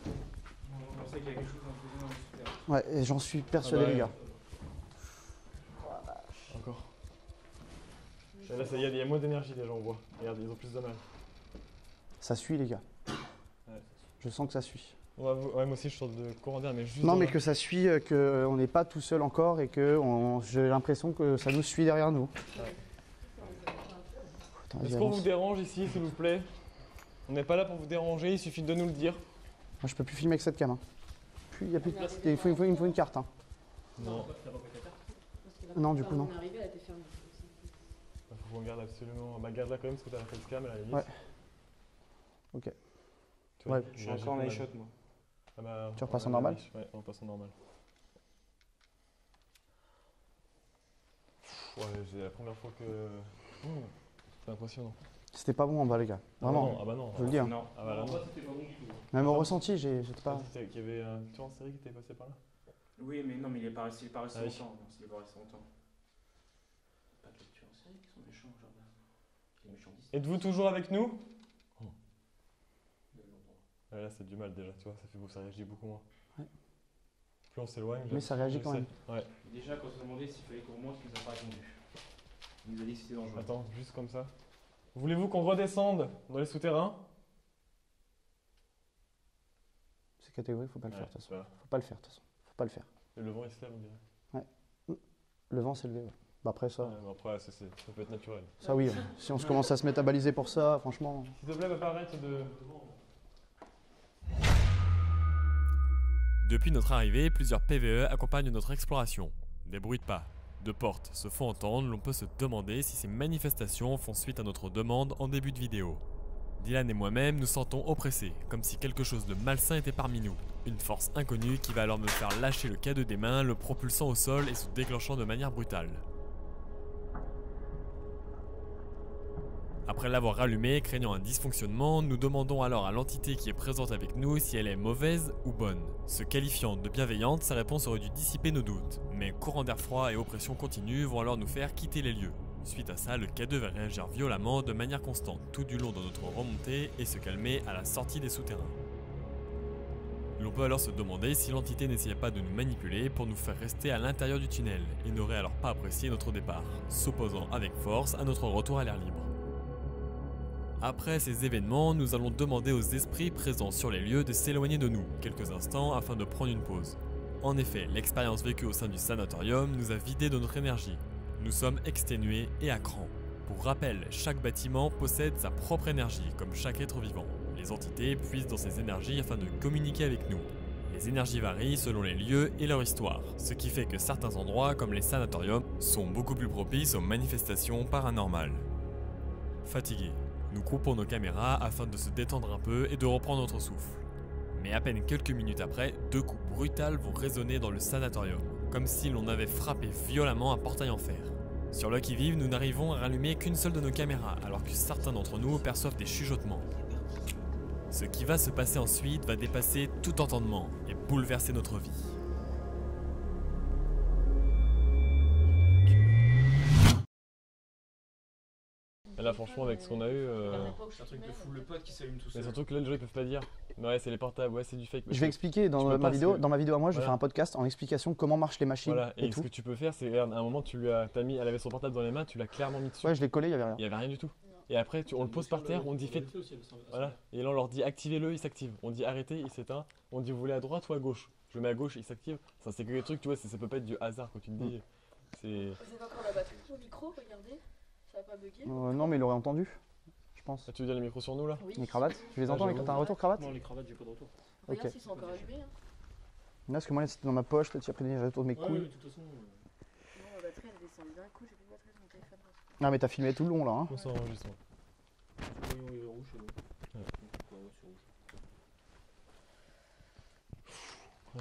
On pensait qu'il y a quelque chose dans le souterrain. Ouais, et j'en suis persuadé Ah bah, les gars. Encore. Et là, il y a moins d'énergie déjà, on voit. Regarde, ils ont plus de mal. Ça suit les gars. Ouais. Je sens que ça suit. Ouais, moi aussi, je sors de courant d'air, mais juste. Non dans mais la- que ça suit, qu'on n'est pas tout seul encore et que j'ai l'impression que ça nous suit derrière nous. Attends, vas-y, Est-ce qu'on avance. vous dérange ici, s'il vous plaît? On n'est pas là pour vous déranger, il suffit de nous le dire. Moi je peux plus filmer avec cette cam. Hein. Puis il y a plus de place. Il faut une carte. Hein. Non. T'as pas pris ta carte? Non, du coup, non. Quand on est arrivé, elle était fermée. Il faut qu'on garde absolument. Bah, garde-la quand même, parce que t'as la facecam à la limite. Ouais. Ok. Tu vois, Ouais. Je suis encore en iShot, moi. Ah bah, Tu repasses en on normal? Ouais, on repasse en normal. Ouais, c'est la première fois que. C'est impressionnant. C'était pas bon en bas les gars. Vraiment. Ah bah non. Je le dis. Hein. Non. Ah bah là En non. bas, c'était pas bon du tout. Même au ressenti, j'étais pas... Qu'il y avait un tueur en série qui était passé par là. Oui, mais non, mais il est pas resté Ah oui. longtemps. Non, il est pas resté longtemps. Pas de lecture en série qui sont méchants, Jordan. Les méchants disent. Êtes-vous toujours avec nous? Ouais, là, c'est du mal déjà, tu vois, ça réagit beaucoup moins. Ouais. Plus on s'éloigne. Mais ça réagit quand même. Ouais. Déjà, quand on a demandé s'il fallait qu'on remonte, il nous a pas répondu. Il nous a dit que c'était dangereux. Attends, juste comme ça. Voulez-vous qu'on redescende dans les souterrains? C'est catégorique, faut pas le faire de toute façon. Voilà. Faut pas le faire de toute façon. Faut pas le faire. Et le vent il se lève, on dirait. Le vent s'est levé. Ouais. Bah après ça, Ouais, mais après, ça peut être naturel. ça oui. Si on se commence à se métaboliser pour ça, franchement... S'il te plaît, va pas arrêter de. Depuis notre arrivée, plusieurs PVE accompagnent notre exploration. Des bruits de pas, de portes se font entendre, l'on peut se demander si ces manifestations font suite à notre demande en début de vidéo. Dylan et moi-même nous sentons oppressés, comme si quelque chose de malsain était parmi nous. Une force inconnue qui va alors me faire lâcher le K2 des mains, le propulsant au sol et se déclenchant de manière brutale. Après l'avoir rallumé, craignant un dysfonctionnement, nous demandons alors à l'entité qui est présente avec nous si elle est mauvaise ou bonne. Se qualifiant de bienveillante, sa réponse aurait dû dissiper nos doutes, mais courant d'air froid et oppression continue vont alors nous faire quitter les lieux. Suite à ça, le K2 va réagir violemment de manière constante tout du long de notre remontée et se calmer à la sortie des souterrains. L'on peut alors se demander si l'entité n'essayait pas de nous manipuler pour nous faire rester à l'intérieur du tunnel et n'aurait alors pas apprécié notre départ, s'opposant avec force à notre retour à l'air libre. Après ces événements, nous allons demander aux esprits présents sur les lieux de s'éloigner de nous quelques instants afin de prendre une pause. En effet, l'expérience vécue au sein du sanatorium nous a vidé de notre énergie. Nous sommes exténués et à cran. Pour rappel, chaque bâtiment possède sa propre énergie, comme chaque être vivant. Les entités puisent dans ces énergies afin de communiquer avec nous. Les énergies varient selon les lieux et leur histoire, ce qui fait que certains endroits, comme les sanatoriums, sont beaucoup plus propices aux manifestations paranormales. Fatigués, nous coupons nos caméras afin de se détendre un peu et de reprendre notre souffle. Mais à peine quelques minutes après, 2 coups brutales vont résonner dans le sanatorium, comme si l'on avait frappé violemment un portail en fer. Sur le qui-vive, nous n'arrivons à rallumer qu'une seule de nos caméras, alors que certains d'entre nous perçoivent des chuchotements. Ce qui va se passer ensuite va dépasser tout entendement et bouleverser notre vie. Et là, franchement, avec ce qu'on a eu. C'est un truc de fou, le pote qui s'allume tout Mais seul. surtout que là, les gens ils peuvent pas dire. Mais ouais, c'est les portables, ouais, c'est du fake. Je vais expliquer dans tu peux ma pas, vidéo. c'est- Dans ma vidéo à moi, je vais Voilà. faire un podcast en explication comment marchent les machines Voilà, et et ce tout. que tu peux faire, c'est, regarde, à un moment, t'as mis, elle avait son portable dans les mains, tu l'as clairement mis dessus. Ouais, je l'ai collé, il y avait rien. Il y avait rien du tout. Et après, on le pose par terre, on dit faites. Voilà, et là on leur dit activez-le, il s'active. On dit arrêtez, il s'éteint. On dit vous voulez à droite ou à gauche. Je le mets à gauche, il s'active. Ça, c'est que des trucs, tu vois, ça peut pas être du hasard quand tu te dis. C'est. C'est pas pour la batterie. Au micro, regardez. Ça va pas bugger. Non, mais il aurait entendu, je pense. Ah, tu veux dire les micros sur nous là? Oui. Les cravates, tu les Ah, entends? j'avoue. T'as un retour cravate? Non, les cravates, j'ai pas de retour. Regarde Ok. s'ils sont encore allumés. Hein. Là, parce que moi, c'était dans ma poche, là, tu as pris les retours de mes Ouais, couilles. de toute façon. Non, la batterie elle descend d'un coup. J'ai plus de batterie sur mon téléphone. Ah, mais t'as filmé tout le long là, hein. On s'en enregistre. Oui, rouge, c'est bon. Ouais. Ouais, c'est rouge.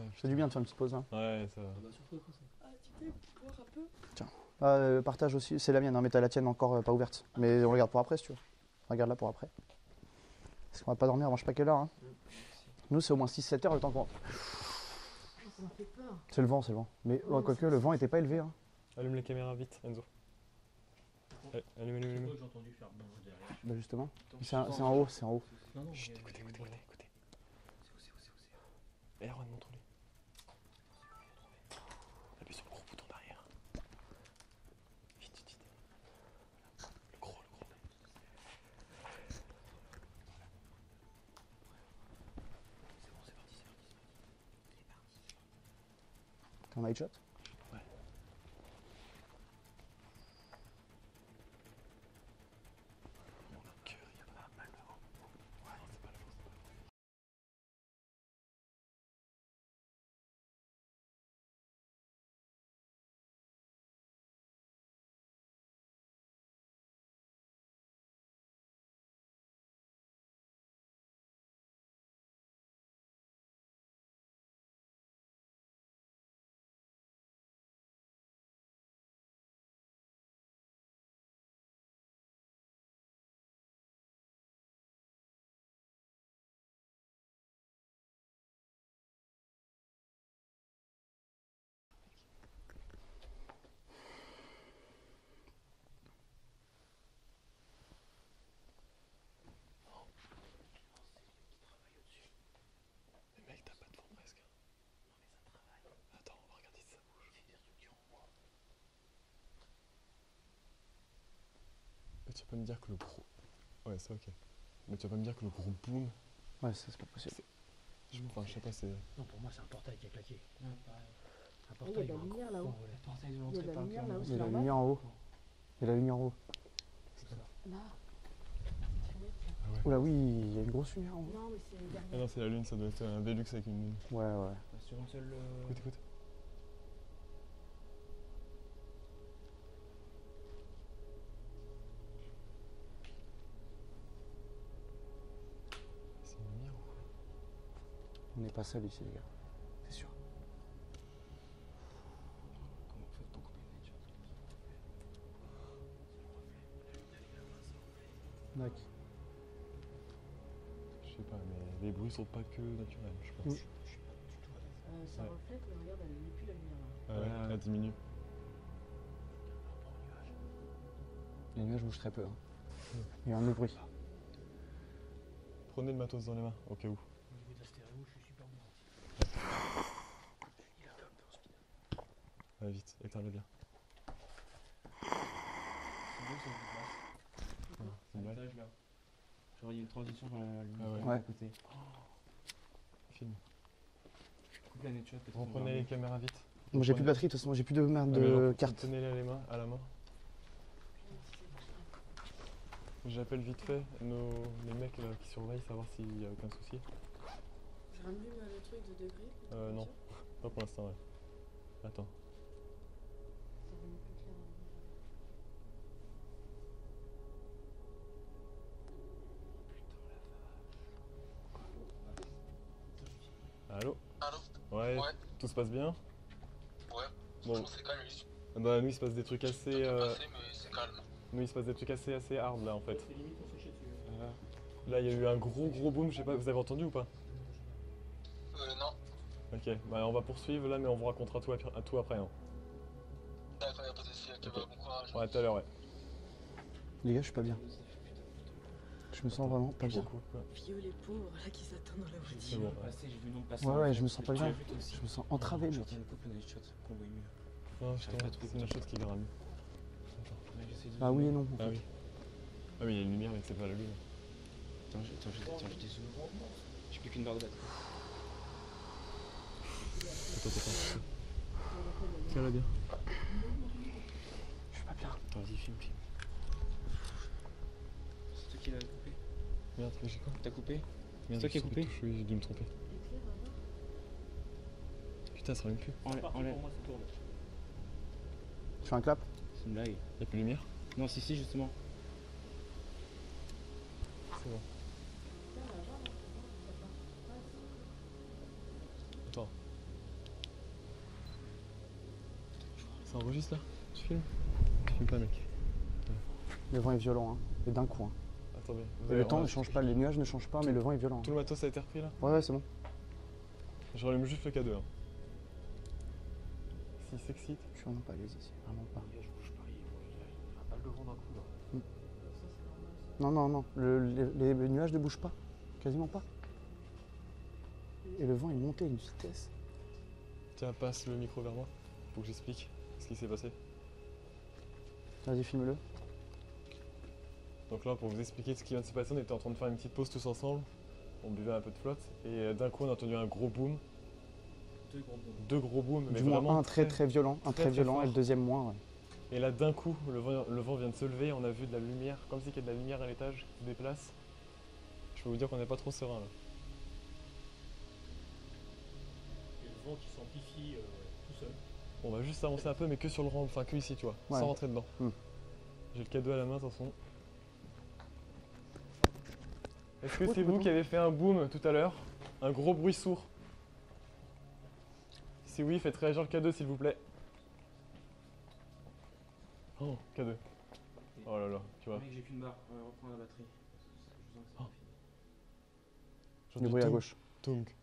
Ouais, C'est du bien de faire une petite pause. Hein. ouais, ça va. Ah bah, surtout après ça. Ah, tu peux boire un peu? Partage aussi, c'est la mienne, hein, mais t'as la tienne encore pas ouverte. Mais on regarde pour après si tu veux. Regarde-la pour après. Parce qu'on va pas dormir avant je sais pas quelle heure. Hein. Nous, c'est au moins 6-7 heures le temps qu'on. Ça m'a fait peur. C'est le vent, c'est le vent. Mais ouais, quoique, le vent était pas élevé. Hein. Allume les caméras vite, Enzo. Allez, allume, C'est allume, quoi allume. que j'ai entendu faire bon derrière? Bah, justement. Attends, C'est en haut, c'est en haut. Non, non, Chut, mais- écoutez. Et Erwan, montre-lui. Appuie sur le gros bouton derrière. Vite, vite, vite. Le gros. T'es en headshot? Ouais. Mon cœur, il y a pas mal devant. Ouais, non, c'est pas la force. Mais mec, t'as pas de vent presque. Non mais ça travaille. Attends, on va regarder si ça bouge. Mais tu vas pas me dire que le gros. Ouais, c'est ok. Mais tu vas pas me dire que le gros boom. Ouais, ça c'est pas possible. Enfin, je sais pas, c'est. Non, pour moi, c'est un portail qui a claqué. Un Il y a de la lumière là-haut. Le portail de Il y a l'entrée de la par lumière là-haut. Il y C'est a la normal. lumière en haut. Il y a la lumière en haut. Là. Oula, oui, il y a une grosse lumière en haut. Non, mais c'est Ah derrière. non, c'est la lune, ça doit être un Velux avec une lune. Ouais, ouais. Sur une seule. Écoute, écoute. C'est une lumière ou quoi? On n'est pas seul ici, les gars. C'est sûr. Comment on fait pour qu'on ait une headshot? D'accord. Je sais pas, mais les bruits sont pas que naturels, je pense. Mm. Ça Ouais. reflète, mais regarde, elle n'est plus la lumière là. Ouais, elle diminue. Les nuages bougent très peu. Hein. Il y a un autre bruit. Prenez le matos dans les mains, au cas où. Au niveau de la stéréo, je suis super bon. Ouais, vite, éteins-le bien. C'est bon, c'est une C'est une blague. Montage, là. Genre, il y a une transition dans la lumière Ah ouais. Ouais. à côté. Film. Coupe la netshot. peut-être qu'on Reprenez va les caméras vite. Moi j'ai plus de batterie, de toute façon, j'ai plus de merde Ah, mais non, de faut- carte. Tenez-les à la main. J'appelle vite fait les mecs là, qui surveillent, savoir s'il y a aucun souci. Rallume le truc de degré. Non, pas pour l'instant, ouais. Attends. Ça rend plus clair. Allô? Allô? Ouais, Ouais. tout se passe bien? Ouais, Bon. franchement c'est calme ici. Bah nous il se passe des trucs assez... C'est passé mais c'est calme. Nous il se passe des trucs assez hard là en fait. C'est limite on s'échait dessus. Là il y a eu un gros boom, je sais pas, vous avez entendu ou pas? Non. Ok, bah on va poursuivre là mais on vous racontera tout, tout après. Hein. D'accord, y'a pas de soucis, ok, Ok. bah, bon courage. Ouais, tout à l'heure, ouais. Les gars, je suis pas bien. Je me sens vraiment pas bien. Vieux les pauvres là qui s'attendent dans la C'est voiture. bon. J'ai vu le nom passer. Ouais, je me sens pas bien. J'ai vu toi aussi. Je me sens entravé, mec. J'entends une coupe de shot pour envoyer mieux. Non, J'arrive pas à trouver. c'est une chose qui est grave. Ouais, j'essaie de Ah oui et non. Ah oui. Ah oui, il y a une lumière mais c'est pas la lune. Attends, je dézoome. J'ai plus qu'une barre de batterie. Attends. Tiens-la bien. Je suis pas bien. Attends, vas-y, filme. C'est toi qui l'as coupé? Merde, j'ai quoi? T'as coupé? Merde, toi qui as j'ai coupé? touche, oui, j'ai dû me tromper. Putain, ça rallume plus. C'est parti Enlève. pour moi, ça tourne. Je fais un clap. C'est une blague. Y'a plus de lumière? Non, si, justement. C'est bon. Attends. Ça enregistre là? Tu filmes? Tu filmes pas, mec. Le vent est violent, hein. Et d'un coup, hein. Attendez. Et le temps ne change pas, les nuages ne changent pas, mais le vent est violent. Tout le matos a été repris là? Ouais, c'est bon. Je rallume juste le K2. Hein. S'il s'excite. Je suis vraiment pas à l'aise ici, vraiment pas. Pas le vent d'un coup là. Non. Les nuages ne bougent pas. Quasiment pas. Et le vent est monté à une vitesse. Tiens, passe le micro vers moi. Faut que j'explique ce qui s'est passé. Vas-y, filme-le. Donc là, pour vous expliquer ce qui vient de se passer, on était en train de faire une petite pause tous ensemble. On buvait un peu de flotte et d'un coup on a entendu un gros boom. Deux gros booms, mais Du moins vraiment un très violent, un très violent fort. et le deuxième moins, ouais. Et là d'un coup, le vent vient de se lever, on a vu de la lumière, comme si il y avait de la lumière à l'étage qui se déplace. Je peux vous dire qu'on n'est pas trop serein là. Il y a le vent qui s'amplifie tout seul. On va juste avancer un peu, mais que sur le rang, enfin que ici, tu vois, Ouais. sans rentrer dedans. Hmm. J'ai le cadeau à la main, attention. Est-ce que c'est vous qui avez fait un boom tout à l'heure? Un gros bruit sourd? Si oui, faites réagir le K2 s'il vous plaît. Oh, K2. Oh là là, tu vois. Mec, j'ai qu'une barre. Reprends la batterie. Je sens que c'est pas fini. J'entends Du bruit à tunk, gauche. tunk.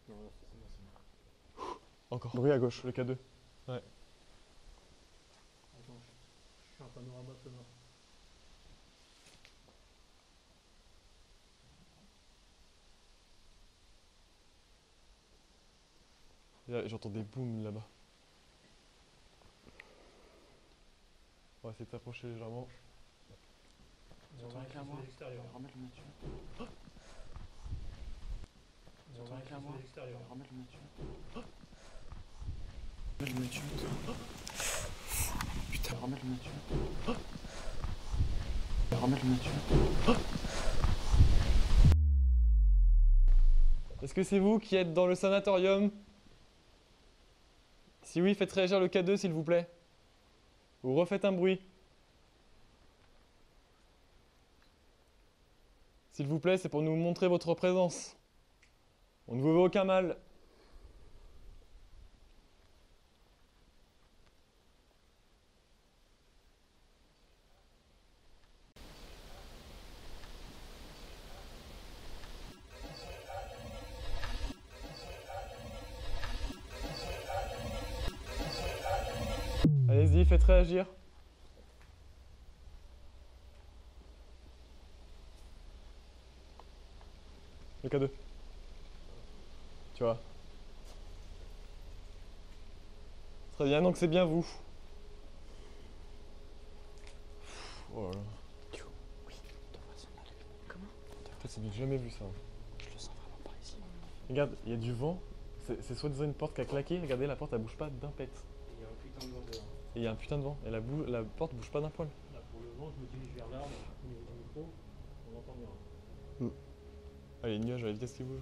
Non, c'est bon. Encore. Bruit à gauche. Le K2. Attends, je fais un panorama sonore. J'entends des booms là-bas. On va essayer de s'approcher légèrement. On va avec la voix. l'extérieur. Remettre le nature. On va avec la voix. l'extérieur. Remettre le nature. Remettre le nature. Putain, remettre le nature. Remettre le nature. Est-ce que c'est vous qui êtes dans le sanatorium? Si oui, faites réagir le K2 s'il vous plaît. Ou refaites un bruit. S'il vous plaît, c'est pour nous montrer votre présence. On ne vous veut aucun mal. Allez-y, faites réagir. Le K2. Tu vois. Très bien, donc c'est bien vous. Oh là là. Comment? En fait, j'ai jamais vu ça. Je le sens vraiment pas ici. Regarde, il y a du vent. C'est soi-disant une porte qui a claqué. Regardez, la porte elle bouge pas d'un pet. Il y a un putain de vent dehors. Et il y a un putain de vent. Et la porte bouge pas d'un poil. Là, pour le vent, je me dirige vers l'arbre. Au niveau du micro, on entend bien. Ah, les nuages à la vitesse qui bougent.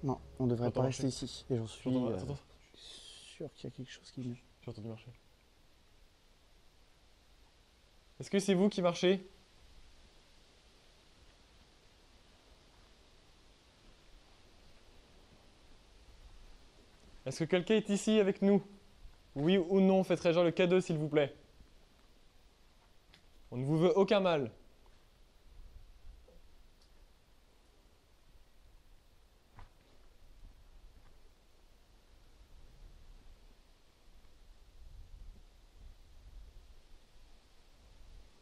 Non, on devrait J'entends pas marcher. rester ici. Et j'en suis Attends. sûr qu'il y a quelque chose qui vient. J'ai entendu marcher. Est-ce que c'est vous qui marchez? Est-ce que quelqu'un est ici avec nous? Oui ou non, faites réagir le K2 s'il vous plaît. On ne vous veut aucun mal.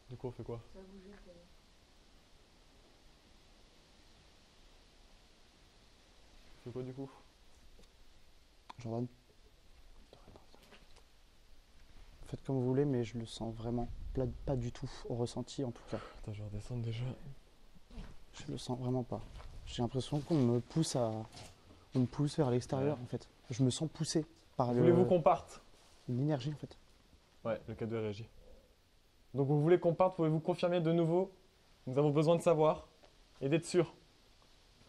Du coup, on fait quoi? Ça a bougé tout à l'heure. On fait quoi du coup? Jordan. Faites comme vous voulez, mais je le sens vraiment pas du tout au ressenti en tout cas. Attends, je vais redescendre déjà. Je le sens vraiment pas. J'ai l'impression qu'on me pousse vers l'extérieur en fait. Je me sens poussé par Voulez-vous qu'on parte? une énergie en fait. Ouais, le K2 réagit. Donc vous voulez qu'on parte, pouvez-vous confirmer de nouveau? Nous avons besoin de savoir et d'être sûr.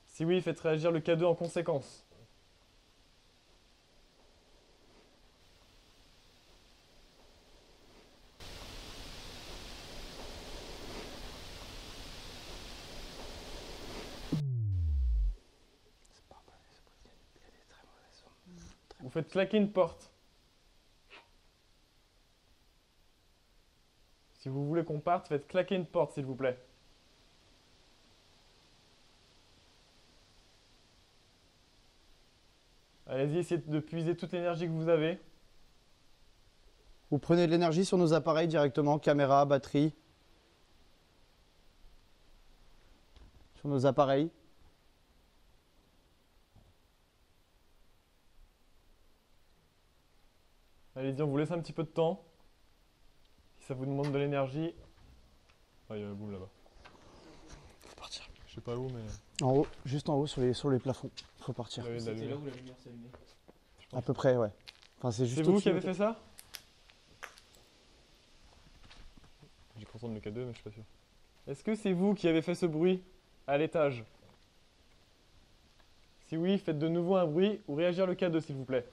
Si oui, faites réagir le K2 en conséquence. Vous faites claquer une porte. Si vous voulez qu'on parte, faites claquer une porte, s'il vous plaît. Allez-y, essayez de puiser toute l'énergie que vous avez. Vous prenez de l'énergie sur nos appareils directement, caméra, batterie. Sur nos appareils. Allez-y, on vous laisse un petit peu de temps. Si ça vous demande de l'énergie. Ah, il y a la boule là-bas. Faut partir. Je sais pas où, mais. En haut, juste en haut sur les plafonds. Faut partir. il y avait de la C'était là lumière. où la lumière s'allumait. À peu près, ouais. Enfin, c'est juste C'est vous au-dessus, qui avez peut-être. fait ça? J'ai cru entendre le K2, mais je suis pas sûr. Est-ce que c'est vous qui avez fait ce bruit à l'étage? Si oui, faites de nouveau un bruit ou réagir le K2, s'il vous plaît.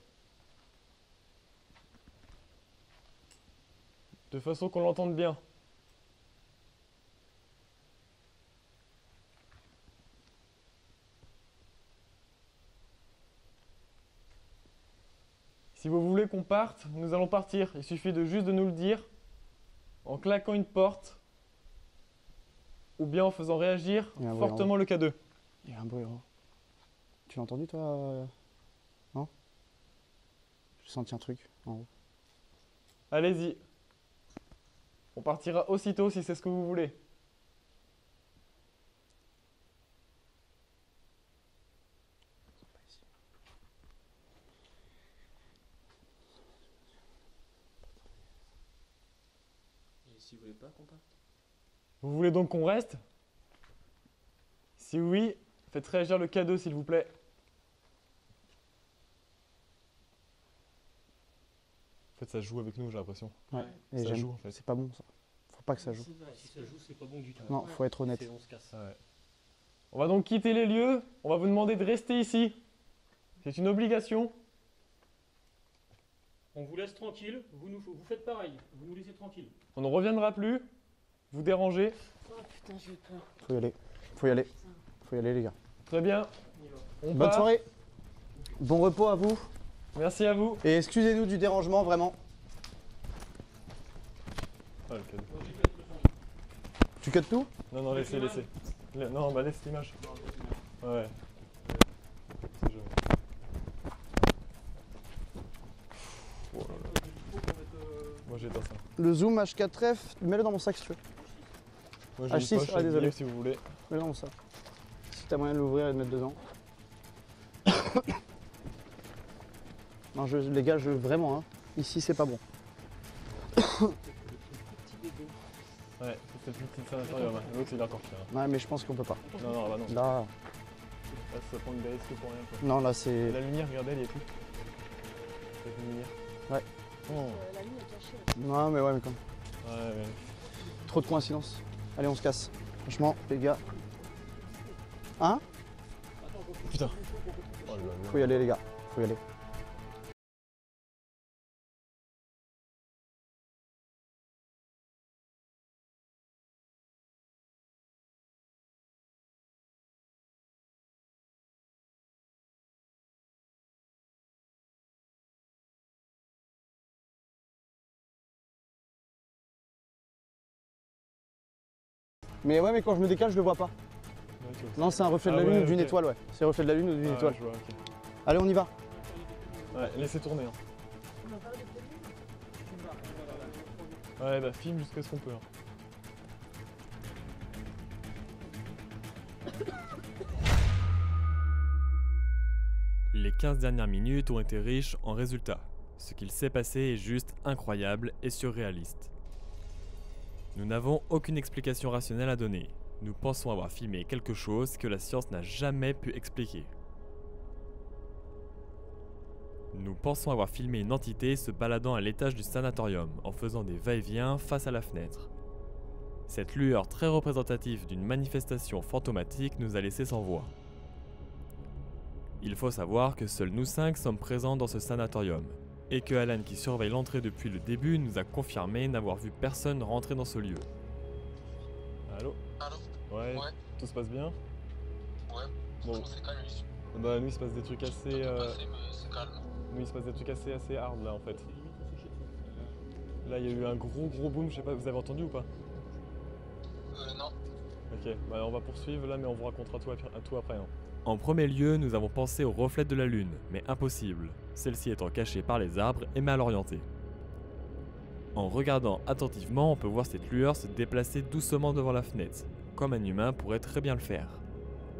De façon qu'on l'entende bien. Si vous voulez qu'on parte, nous allons partir. Il suffit juste de nous le dire en claquant une porte ou bien en faisant réagir Il y a un bruit en fortement le K2. Il y a un bruit en haut. Tu l'as entendu toi Non? J'ai senti un truc en haut. Allez-y. On partira aussitôt si c'est ce que vous voulez. Et si vous voulez pas qu'on parte? Vous voulez donc qu'on reste? Si oui, faites réagir le K2 s'il vous plaît. En fait, ça joue avec nous, j'ai l'impression. Ouais. Et Ça j'aime. joue en fait. C'est pas bon ça. Faut pas que ça joue. Si ça joue, c'est pas bon du tout. Non, faut être honnête. On se casse. Ah ouais. On va donc quitter les lieux. On va vous demander de rester ici. C'est une obligation. On vous laisse tranquille, vous faites pareil, vous nous laissez tranquille. On ne reviendra plus. Vous dérangez. Oh putain, j'ai eu peur. Faut y aller. Faut y aller. Faut y aller les gars. Très bien. On y va. On Bonne part. soirée. Bon repos à vous. Merci à vous. Et excusez-nous du dérangement vraiment. Ah, le K2. Moi, j'ai fait le son. Tu cut tout? Non, non, laissez, laissez. Non, bah laisse l'image. Ouais. C'est joli. Oh là là. Moi j'ai éteint ça. Le zoom H4F, mets-le dans mon sac si tu veux. Moi j'ai H6, une poche ah, avec désolé. Guillaume, si vous voulez. Mets-le dans mon sac. Si t'as moyen de l'ouvrir et de mettre dedans. Non, les gars, vraiment, hein. Ici, c'est pas bon. Ouais, c'est le petit à l'intérieur. L'autre il est encore pire. Ouais, mais je pense qu'on peut pas. Non, non, bah non. Là, Là, ça prend une BSQ pour rien. Quoi. non, là, c'est. La lumière, regardez, elle y est plus. Avec une lumière. Ouais. Oh. La ligne est cachée là. Non, mais ouais, mais quand même. Ouais, ouais. Trop de coïncidences. Allez, on se casse. Franchement, les gars. Hein? Putain. Oh là là. Faut y aller, les gars. Faut y aller. Mais ouais, mais quand je me décale, je le vois pas. Ok. Non, c'est un reflet de Ah la lune ouais, ou d'une ok. étoile, ouais. C'est le reflet de la lune ou d'une Ah, étoile. je vois, ok. Allez, on y va. Ouais, laissez tourner. Hein. Ouais, bah filme jusqu'à ce qu'on peut. Hein. Les 15 dernières minutes ont été riches en résultats. Ce qu'il s'est passé est juste incroyable et surréaliste. Nous n'avons aucune explication rationnelle à donner. Nous pensons avoir filmé quelque chose que la science n'a jamais pu expliquer. Nous pensons avoir filmé une entité se baladant à l'étage du sanatorium en faisant des va-et-vient face à la fenêtre. Cette lueur très représentative d'une manifestation fantomatique nous a laissé sans voix. Il faut savoir que seuls nous 5 sommes présents dans ce sanatorium, et que Alan, qui surveille l'entrée depuis le début, nous a confirmé n'avoir vu personne rentrer dans ce lieu. Allô? Allô? Ouais, Ouais. tout se passe bien? Ouais. Bon, Franchement, c'est calme ici. bah nous il se passe des trucs assez... Tout passé, mais c'est calme. Nous il se passe des trucs assez hard là en fait. Là il y a eu un gros boom, je sais pas, vous avez entendu ou pas? Non. Ok, bah on va poursuivre là mais on vous racontera tout après. Hein. En premier lieu, nous avons pensé au reflet de la lune, mais impossible, celle-ci étant cachée par les arbres et mal orientée. En regardant attentivement, on peut voir cette lueur se déplacer doucement devant la fenêtre, comme un humain pourrait très bien le faire.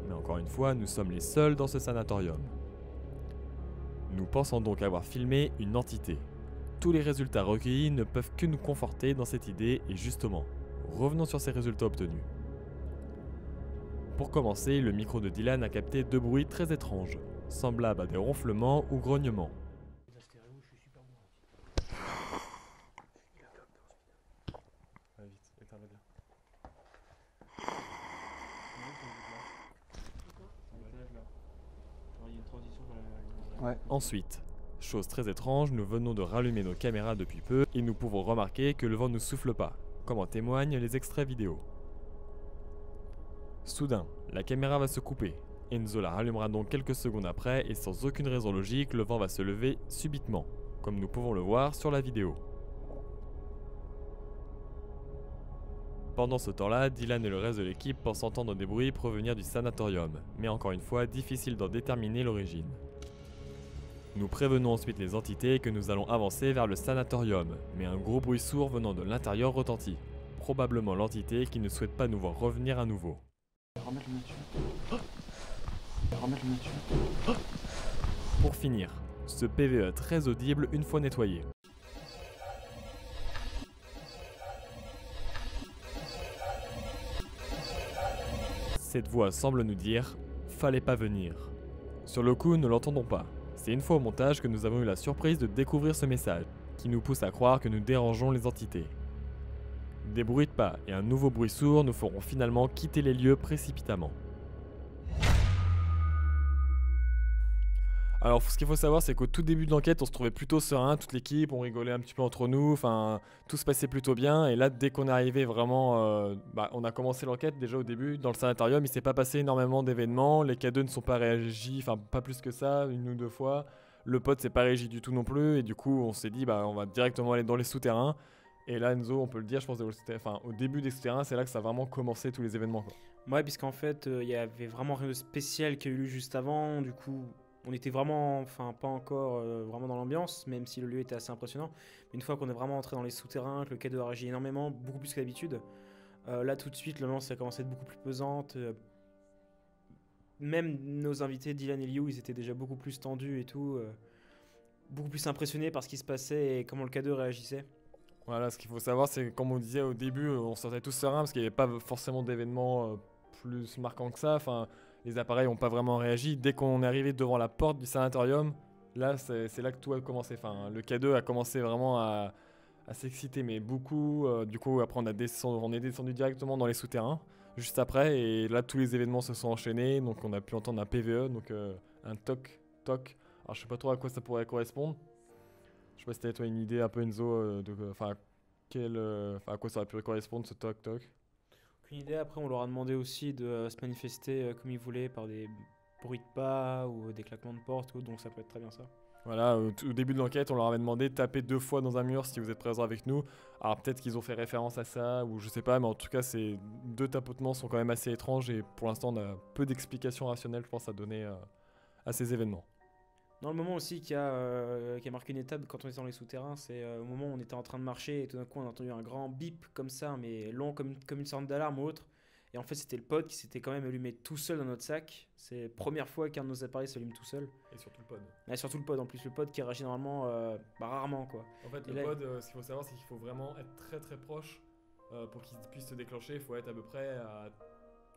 Mais encore une fois, nous sommes les seuls dans ce sanatorium. Nous pensons donc avoir filmé une entité. Tous les résultats recueillis ne peuvent que nous conforter dans cette idée et justement, revenons sur ces résultats obtenus. Pour commencer, le micro de Dylan a capté 2 bruits très étranges, semblables à des ronflements ou grognements. Ouais, vite, éteins-le bien. Ensuite, chose très étrange, nous venons de rallumer nos caméras depuis peu et nous pouvons remarquer que le vent ne souffle pas, comme en témoignent les extraits vidéo. Soudain, la caméra va se couper. Enzo la rallumera donc quelques secondes après et sans aucune raison logique, le vent va se lever subitement, comme nous pouvons le voir sur la vidéo. Pendant ce temps-là, Dylan et le reste de l'équipe pensent entendre des bruits provenir du sanatorium, mais encore une fois, difficile d'en déterminer l'origine. Nous prévenons ensuite les entités que nous allons avancer vers le sanatorium, mais un gros bruit sourd venant de l'intérieur retentit. Probablement l'entité qui ne souhaite pas nous voir revenir à nouveau. Remettre le nature. Remettre le nature. Pour finir, ce PVE très audible une fois nettoyé. Cette voix semble nous dire « fallait pas venir ». Sur le coup, ne l'entendons pas. C'est une fois au montage que nous avons eu la surprise de découvrir ce message, qui nous pousse à croire que nous dérangeons les entités. Des bruits de pas et un nouveau bruit sourd nous feront finalement quitter les lieux précipitamment. Alors ce qu'il faut savoir, c'est qu'au tout début de l'enquête, on se trouvait plutôt serein, toute l'équipe, on rigolait un petit peu entre nous, enfin tout se passait plutôt bien. Et là, dès qu'on est arrivé vraiment, on a commencé l'enquête déjà au début dans le sanatorium, il s'est pas passé énormément d'événements, les K2 ne sont pas réagis, enfin pas plus que ça, 1 ou 2 fois. Le pote s'est pas réagi du tout non plus, et du coup on s'est dit on va directement aller dans les souterrains. Et là Enzo, on peut le dire, je pense au début des souterrains, c'est là que ça a vraiment commencé tous les événements, quoi. Ouais, puisqu'en fait, il y avait vraiment rien de spécial qui a eu lieu juste avant, du coup... On était vraiment, pas encore vraiment dans l'ambiance, même si le lieu était assez impressionnant. Mais une fois qu'on est vraiment entré dans les souterrains, que le K2 a réagi énormément, beaucoup plus que d'habitude, là tout de suite l'ambiance a commencé à être beaucoup plus pesante. Même nos invités, Dylan et Liu, ils étaient déjà beaucoup plus tendus et tout, beaucoup plus impressionnés par ce qui se passait et comment le K2 réagissait. Voilà, ce qu'il faut savoir, c'est que comme on disait au début, on sortait tous sereins parce qu'il n'y avait pas forcément d'événements plus marquants que ça. Enfin, les appareils n'ont pas vraiment réagi. Dès qu'on est arrivé devant la porte du sanatorium, là, c'est là que tout a commencé. Enfin, le K2 a commencé vraiment à s'exciter, mais beaucoup. Du coup, après, on est descendu directement dans les souterrains. juste après. Et là, tous les événements se sont enchaînés. Donc, on a pu entendre un PVE, donc un toc. Alors, je sais pas trop à quoi ça pourrait correspondre. Je sais pas si t'avais toi une idée un peu, Enzo, enfin, à quoi ça aurait pu correspondre ce toc. Aucune idée. Après, on leur a demandé aussi de se manifester comme ils voulaient par des bruits de pas ou des claquements de porte, donc ça peut être très bien ça. Voilà, au début de l'enquête, on leur avait demandé de taper 2 fois dans un mur si vous êtes présent avec nous. Alors peut-être qu'ils ont fait référence à ça, ou je sais pas, mais en tout cas, ces 2 tapotements sont quand même assez étranges et pour l'instant, on a peu d'explications rationnelles, je pense, à donner à ces événements. Dans le moment aussi qui a marqué une étape quand on était dans les souterrains, c'est au moment où on était en train de marcher et tout d'un coup on a entendu un grand bip comme ça, mais long comme une sorte d'alarme ou autre. Et en fait c'était le pod qui s'était quand même allumé tout seul dans notre sac. C'est la première fois qu'un de nos appareils s'allume tout seul. Et surtout le pod. Et surtout le pod en plus, le pod qui réagit normalement rarement quoi. En fait, Et le là- pod, ce qu'il faut savoir, c'est qu'il faut vraiment être très très proche pour qu'il puisse se déclencher. Il faut être à peu près à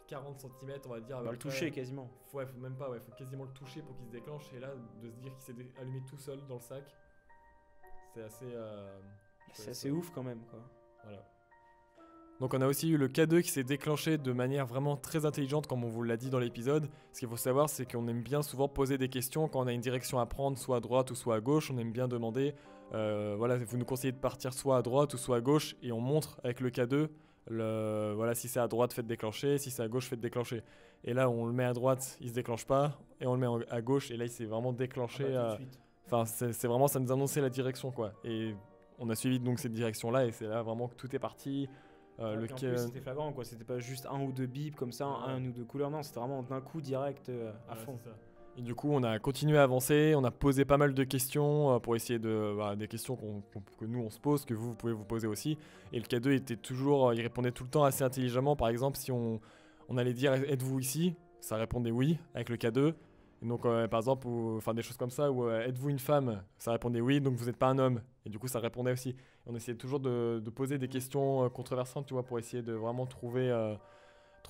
40 cm, on va dire. à On peu va le près. toucher quasiment. Faut même pas, faut quasiment le toucher pour qu'il se déclenche. Et là, de se dire qu'il s'est allumé tout seul dans le sac, c'est assez. C'est assez ouf quand même quoi. Voilà. Donc on a aussi eu le K2 qui s'est déclenché de manière vraiment très intelligente comme on vous l'a dit dans l'épisode. Ce qu'il faut savoir c'est qu'on aime bien souvent poser des questions quand on a une direction à prendre soit à droite ou soit à gauche. On aime bien demander, voilà, vous nous conseillez de partir soit à droite ou soit à gauche et on montre avec le K2, voilà, si c'est à droite faites déclencher, si c'est à gauche faites déclencher. Et là on le met à droite, il se déclenche pas et on le met à gauche et là il s'est vraiment déclenché. Tout de suite. Enfin c'est vraiment, ça nous annonçait la direction quoi. Et on a suivi donc cette direction là et c'est là vraiment que tout est parti. En plus, c'était flagrant quoi, c'était pas juste un ou deux bips comme ça, un ou deux couleurs, non, c'était vraiment d'un coup direct à fond. C'est ça. Et du coup, on a continué à avancer, on a posé pas mal de questions pour essayer de. Des questions que nous on se pose, que vous pouvez vous poser aussi. Et le K2 était toujours. Il répondait tout le temps assez intelligemment. Par exemple, si on allait dire êtes-vous ici, ça répondait oui avec le K2. Et donc, par exemple, des choses comme ça, ou êtes-vous une femme, ça répondait oui, donc vous n'êtes pas un homme. Et du coup, ça répondait aussi. Et on essayait toujours de poser des questions controversantes, tu vois, pour essayer de vraiment trouver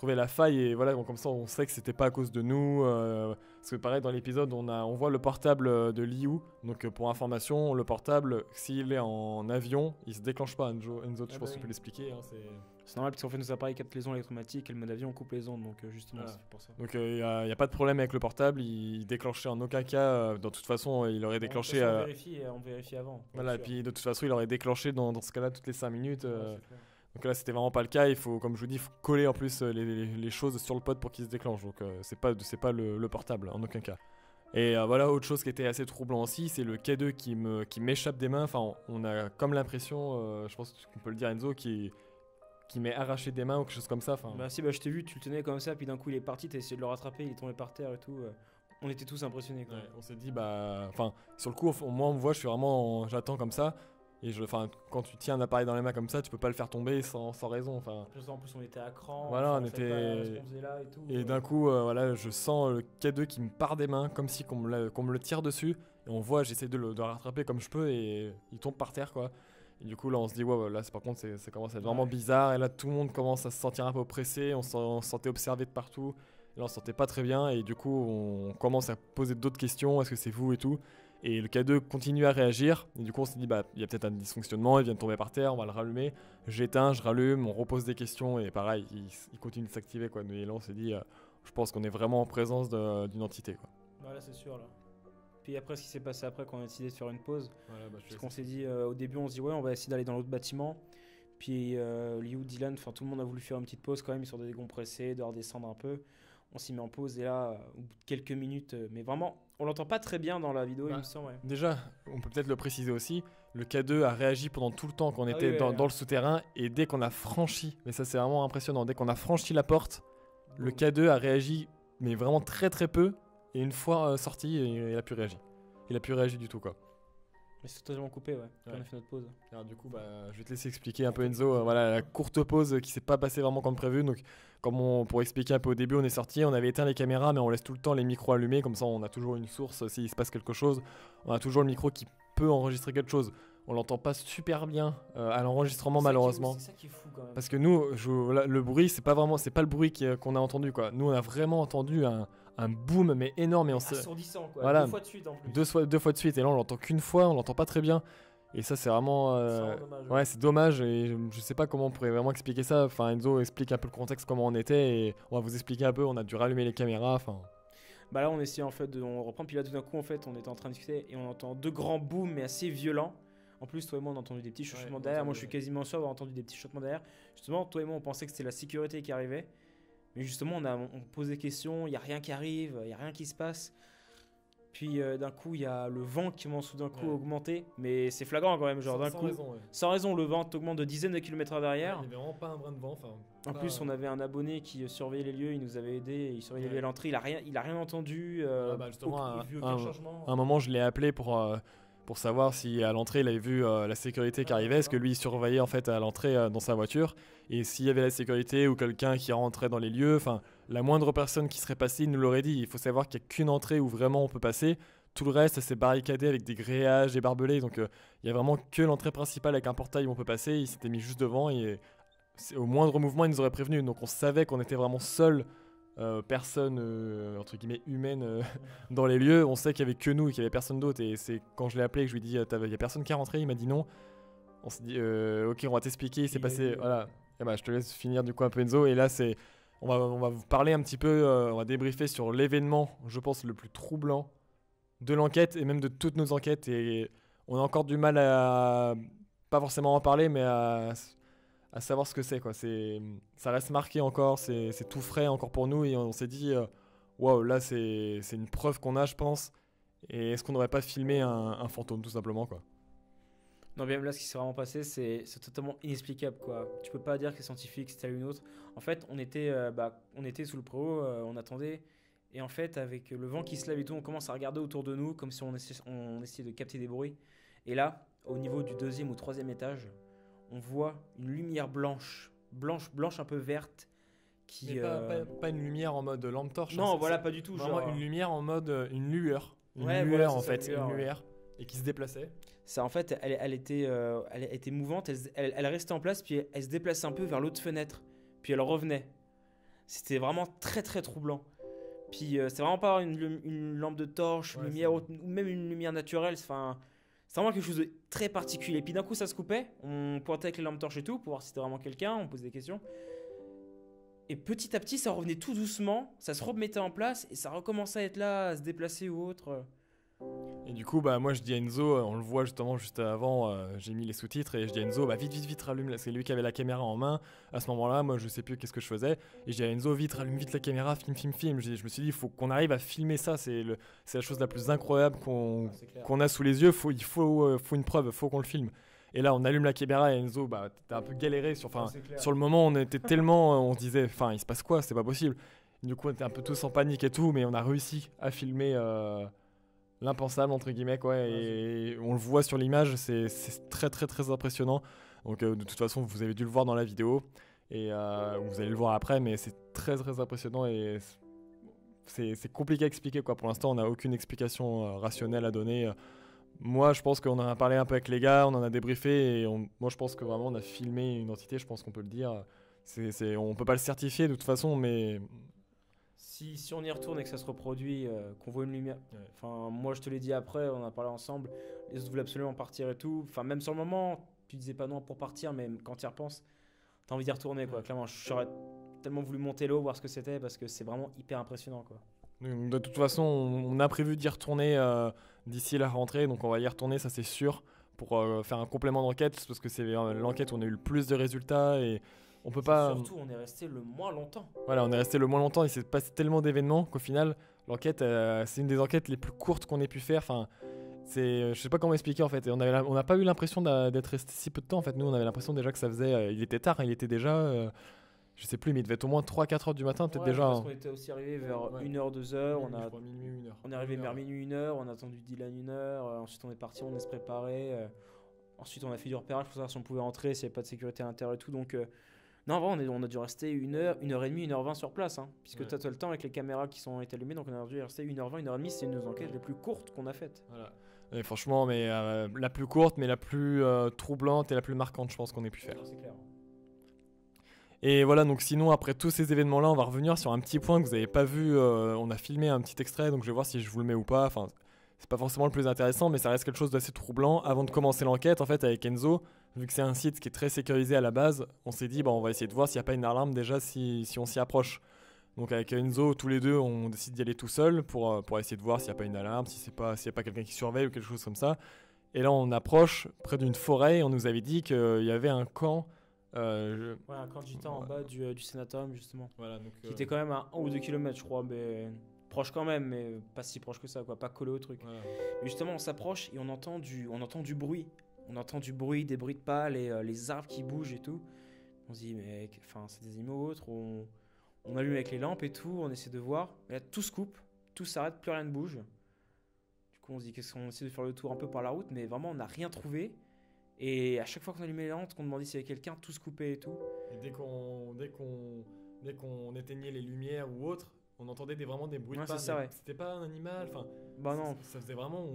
la faille. Et voilà, donc, comme ça, on sait que c'était pas à cause de nous. Parce que pareil, dans l'épisode, on voit le portable de Liu. Donc, pour information, le portable, s'il est en avion, il se déclenche pas. Enzo, je pense que tu peux l'expliquer. Hein, C'est normal parce qu'en fait nos appareils captent les ondes électromagnétiques et le mode avion coupe les ondes, donc justement Voilà. c'est pour ça. Donc il n'y a pas de problème avec le portable, il déclenchait en aucun cas, dans toute façon il aurait déclenché... On vérifie avant. Voilà, et puis de toute façon il aurait déclenché dans ce cas-là toutes les 5 minutes. Ouais, c'est clair. Donc là c'était vraiment pas le cas, il faut, comme je vous dis, il faut coller en plus les choses sur le pod pour qu'il se déclenche, donc c'est pas le portable en aucun cas. Et voilà, autre chose qui était assez troublant aussi, c'est le K2 qui m'échappe des mains, enfin on a comme l'impression, je pense qu'on peut le dire Enzo, qui m'est arraché des mains ou quelque chose comme ça. Bah si, je t'ai vu, tu le tenais comme ça, puis d'un coup il est parti, t'as essayé de le rattraper, il est tombé par terre et tout. On était tous impressionnés quoi. Ouais, on s'est dit, sur le coup, moi on me voit, je suis vraiment, j'attends comme ça. Et quand tu tiens un appareil dans les mains comme ça, tu peux pas le faire tomber sans raison. En plus on était à cran, Voilà, on on savait était- pas ce qu'on faisait là et tout. Et d'un coup, voilà, je sens le K2 qui me part des mains, comme si qu'on me le tire dessus. Et on voit, j'essaie de le rattraper comme je peux et il tombe par terre quoi. Et du coup là on se dit ouais, là par contre ça commence à être vraiment bizarre. Et là tout le monde commence à se sentir un peu oppressé, on se sentait observé de partout. Et là on se sentait pas très bien et du coup on commence à poser d'autres questions, est-ce que c'est vous et tout. Et le K2 continue à réagir et du coup on s'est dit il y a peut-être un dysfonctionnement, il vient de tomber par terre, on va le rallumer. J'éteins, je rallume, on repose des questions et pareil il continue de s'activer quoi. Et là on s'est dit je pense qu'on est vraiment en présence d'une entité quoi. Voilà, c'est sûr là. Puis après, ce qui s'est passé après, quand on a décidé de faire une pause, Voilà, parce qu'on s'est dit au début, on se dit ouais, on va essayer d'aller dans l'autre bâtiment. Puis Liu, Dylan, enfin tout le monde a voulu faire une petite pause quand même, histoire de décompresser, de redescendre un peu. On s'y met en pause et là, au bout de quelques minutes, mais vraiment, on l'entend pas très bien dans la vidéo, il me semble. Ouais. Déjà, on peut peut-être le préciser aussi, le K2 a réagi pendant tout le temps qu'on était oui, dans le souterrain et dès qu'on a franchi, mais ça c'est vraiment impressionnant, dès qu'on a franchi la porte, le K2 a réagi, mais vraiment très très peu, et une fois sorti, il a pu réagir. Il a pu réagir du tout quoi. Mais c'est totalement coupé, ouais. Puis Ouais. on a fait notre pause. Alors du coup, je vais te laisser expliquer un peu Enzo, voilà la courte pause qui s'est pas passée vraiment comme prévu, donc pour expliquer un peu au début, on est sorti, on avait éteint les caméras, mais on laisse tout le temps les micros allumés, comme ça on a toujours une source s'il se passe quelque chose, on a toujours le micro qui peut enregistrer quelque chose. On l'entend pas super bien à l'enregistrement malheureusement. C'est ça qui est fou quand même. Parce que nous, le bruit, c'est pas le bruit qu'on a entendu quoi. Nous, on a vraiment entendu un boom mais énorme et on s'est Assourdissant quoi. Voilà. 2 fois de suite en plus. deux fois de suite et là on l'entend qu'une fois, on l'entend pas très bien. Et ça, c'est vraiment. Ouais, c'est dommage. Et je sais pas comment on pourrait vraiment expliquer ça. Enfin, Enzo explique un peu le contexte, comment on était. Et on va vous expliquer un peu. On a dû rallumer les caméras. Enfin. Bah là, on essayait en fait on reprend, puis là, tout d'un coup, en fait, on était en train de discuter et on entend deux grands booms, mais assez violents. En plus, toi et moi, on a entendu des petits chuchotements derrière. Moi, je suis quasiment sûr d'avoir entendu des petits chuchotements derrière. Justement, toi et moi, on pensait que c'était la sécurité qui arrivait. Mais justement, on pose des questions, il n'y a rien qui arrive, il n'y a rien qui se passe. Puis d'un coup, il y a le vent qui commence tout d'un coup à augmenter. Mais c'est flagrant quand même, genre d'un coup. Sans raison, le vent augmente de dizaines de kilomètres derrière. Il n'y avait vraiment pas un brin de vent. En plus, on avait un abonné qui surveillait les lieux, il nous avait aidé, il surveillait les lieux à l'entrée, il a rien entendu. Justement, aucun changement. À un moment, je l'ai appelé pour savoir si à l'entrée il avait vu la sécurité qui arrivait, parce que lui il surveillait en fait à l'entrée dans sa voiture, et s'il y avait la sécurité ou quelqu'un qui rentrait dans les lieux, enfin la moindre personne qui serait passée, il nous l'aurait dit. Il faut savoir qu'il n'y a qu'une entrée où vraiment on peut passer, tout le reste c'est barricadé avec des grillages, des barbelés, donc il y a vraiment que l'entrée principale avec un portail où on peut passer. Il s'était mis juste devant et au moindre mouvement il nous aurait prévenu, donc on savait qu'on était vraiment seul. Personne entre guillemets humaine dans les lieux. On sait qu'il y avait que nous et qu'il y avait personne d'autre, et c'est quand je l'ai appelé que je lui ai dit il y a personne qui est rentré, il m'a dit non. On s'est dit ok, on va t'expliquer, il s'est passé voilà. Et bah je te laisse finir du coup un peu Enzo, et là c'est on va vous parler un petit peu, on va débriefer sur l'événement je pense le plus troublant de l'enquête et même de toutes nos enquêtes, et on a encore du mal à pas forcément en parler, mais à savoir ce que c'est, quoi. Ça reste marqué encore, c'est tout frais encore pour nous, et on s'est dit waouh, là c'est une preuve qu'on a, je pense, et est-ce qu'on n'aurait pas filmé un fantôme tout simplement, quoi. Non, bien là, ce qui s'est vraiment passé, c'est totalement inexplicable, quoi. Tu peux pas dire que c'est scientifique, c'est une autre. En fait, on était sous le préau, on attendait, et en fait, avec le vent qui se lève et tout, on commence à regarder autour de nous comme si on essayait de capter des bruits. Et là, au niveau du 2e ou 3e étage, on voit une lumière blanche un peu verte. Mais pas une lumière en mode lampe torche. Non, voilà, pas du tout. Vraiment genre... une lumière en mode une lueur. Une lueur voilà, en fait, une lueur. Et qui se déplaçait. Ça, en fait, elle était mouvante, elle restait en place, puis elle se déplaçait un peu vers l'autre fenêtre, puis elle revenait. C'était vraiment très très troublant. Puis c'est vraiment pas une lampe de torche, une lumière, ou même une lumière naturelle. Enfin, c'est vraiment quelque chose de très particulier. Puis d'un coup, ça se coupait, on pointait avec les lampes torches et tout pour voir si c'était vraiment quelqu'un, on posait des questions. Et petit à petit, ça revenait tout doucement, ça se remettait en place et ça recommençait à être là, à se déplacer ou autre. Et du coup, moi je dis à Enzo, on le voit justement juste avant, j'ai mis les sous-titres et je dis à Enzo, vite rallume, c'est lui qui avait la caméra en main. À ce moment-là, moi je sais plus qu'est-ce que je faisais. Et je dis à Enzo, vite rallume vite la caméra, film. Je me suis dit, il faut qu'on arrive à filmer ça, c'est la chose la plus incroyable qu'on a sous les yeux, il faut une preuve, faut qu'on le filme. Et là, on allume la caméra et Enzo, t'as un peu galéré sur le moment, on était tellement, on se disait, il se passe quoi, c'est pas possible. Du coup, on était un peu tous en panique et tout, mais on a réussi à filmer l'impensable entre guillemets, quoi, et on le voit sur l'image, c'est très très très impressionnant. Donc de toute façon, vous avez dû le voir dans la vidéo et vous allez le voir après, mais c'est très très impressionnant et c'est compliqué à expliquer, quoi. Pour l'instant, on n'a aucune explication rationnelle à donner. Moi, je pense qu'on en a parlé un peu avec les gars, on en a débriefé et moi, je pense que vraiment, on a filmé une entité, je pense qu'on peut le dire. On peut pas le certifier de toute façon, mais... Si on y retourne et que ça se reproduit, qu'on voit une lumière... Enfin, moi, je te l'ai dit après, on en a parlé ensemble, les autres voulaient absolument partir et tout. Enfin, même sur le moment, tu disais pas non pour partir, mais quand tu y repenses, t'as envie d'y retourner, quoi. Clairement, j'aurais tellement voulu monter là-haut, voir ce que c'était, parce que c'est vraiment hyper impressionnant, quoi. De toute façon, on a prévu d'y retourner d'ici la rentrée, donc on va y retourner, ça c'est sûr, pour faire un complément d'enquête, parce que c'est l'enquête où on a eu le plus de résultats et on peut pas... Surtout, on est resté le moins longtemps. Voilà, on est resté le moins longtemps, il s'est passé tellement d'événements qu'au final, l'enquête, c'est une des enquêtes les plus courtes qu'on ait pu faire. Enfin, je sais pas comment expliquer en fait. Et on n'a pas eu l'impression d'être resté si peu de temps en fait. Nous, on avait l'impression déjà que ça faisait... il était tard, il était déjà... je sais plus, mais il devait être au moins 3-4 heures du matin, peut-être déjà. Parce qu'on était aussi arrivé vers 1h, 2h. Minuit, 1h. On est arrivé vers minuit, 1h. On a attendu Dylan 1h. Ensuite, on est parti, on est se préparé. Ensuite, on a fait du repérage pour savoir si on pouvait rentrer, s'il n'y avait pas de sécurité à l'intérieur et tout. Donc, non, on a dû rester 1h, 1h30, 1h20 sur place. Hein, puisque tu as tout le temps avec les caméras qui sont été allumées. Donc, on a dû rester 1h20, 1h30. C'est une de nos enquêtes les plus courtes qu'on a faites. Voilà. Et franchement, mais la plus courte, mais la plus troublante et la plus marquante, je pense qu'on ait pu faire. C'est clair. Et voilà, donc sinon, après tous ces événements-là, on va revenir sur un petit point que vous n'avez pas vu. On a filmé un petit extrait, donc je vais voir si je vous le mets ou pas. Enfin, c'est pas forcément le plus intéressant, mais ça reste quelque chose d'assez troublant. Avant de commencer l'enquête, en fait, avec Enzo, vu que c'est un site qui est très sécurisé à la base, on s'est dit, on va essayer de voir s'il n'y a pas une alarme déjà si on s'y approche. Donc avec Enzo, tous les deux, on décide d'y aller tout seul pour essayer de voir s'il n'y a pas une alarme, s'il n'y a pas quelqu'un qui surveille ou quelque chose comme ça. Et là, on approche près d'une forêt et on nous avait dit qu'il y avait un camp. Ouais, un camp gitan en bas du sénatorium, justement. Voilà, donc, Qui était quand même à 1 ou 2 km, je crois, mais proche quand même, mais pas si proche que ça, quoi, pas collé au truc. voilà. Mais justement, on s'approche et on entend du bruit. On entend du bruit, des bruits de pales et les arbres qui bougent et tout. On se dit, mais c'est des animaux ou autres. On allume avec les lampes et tout, on essaie de voir. Et là, tout se coupe, tout s'arrête, plus rien ne bouge. Du coup, on se dit qu'est-ce qu'on essaie de faire le tour un peu par la route, mais vraiment, on n'a rien trouvé. Et à chaque fois qu'on allumait les lampes, qu'on demandait s'il y avait quelqu'un, tout se coupait et tout. Et dès qu'on éteignait les lumières ou autre, on entendait vraiment des bruits de Ouais, pas. c'est ça, ouais. C'était pas un animal, enfin. Bah non. Ça faisait vraiment,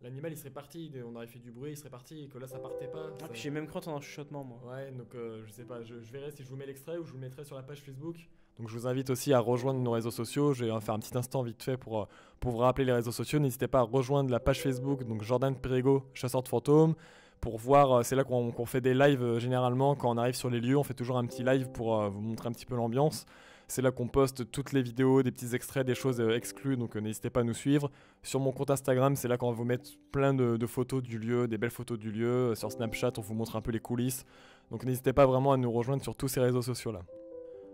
l'animal il serait parti, on aurait fait du bruit, il serait parti, et que là ça partait pas. Ah, puis j'ai même cru entendre un chuchotement, moi. Ouais, donc je sais pas, je verrai si je vous mets l'extrait ou je vous le mettrai sur la page Facebook. Donc je vous invite aussi à rejoindre nos réseaux sociaux. Je vais faire un petit instant vite fait pour vous rappeler les réseaux sociaux. N'hésitez pas à rejoindre la page Facebook, donc Jordan Perego, chasseur de fantômes, pour voir, c'est là qu'on fait des lives généralement. Quand on arrive sur les lieux, on fait toujours un petit live pour vous montrer un petit peu l'ambiance. C'est là qu'on poste toutes les vidéos, des petits extraits, des choses exclues, donc n'hésitez pas à nous suivre. Sur mon compte Instagram, c'est là qu'on va vous mettre plein de photos du lieu, des belles photos du lieu. Sur Snapchat, on vous montre un peu les coulisses. Donc n'hésitez pas vraiment à nous rejoindre sur tous ces réseaux sociaux-là.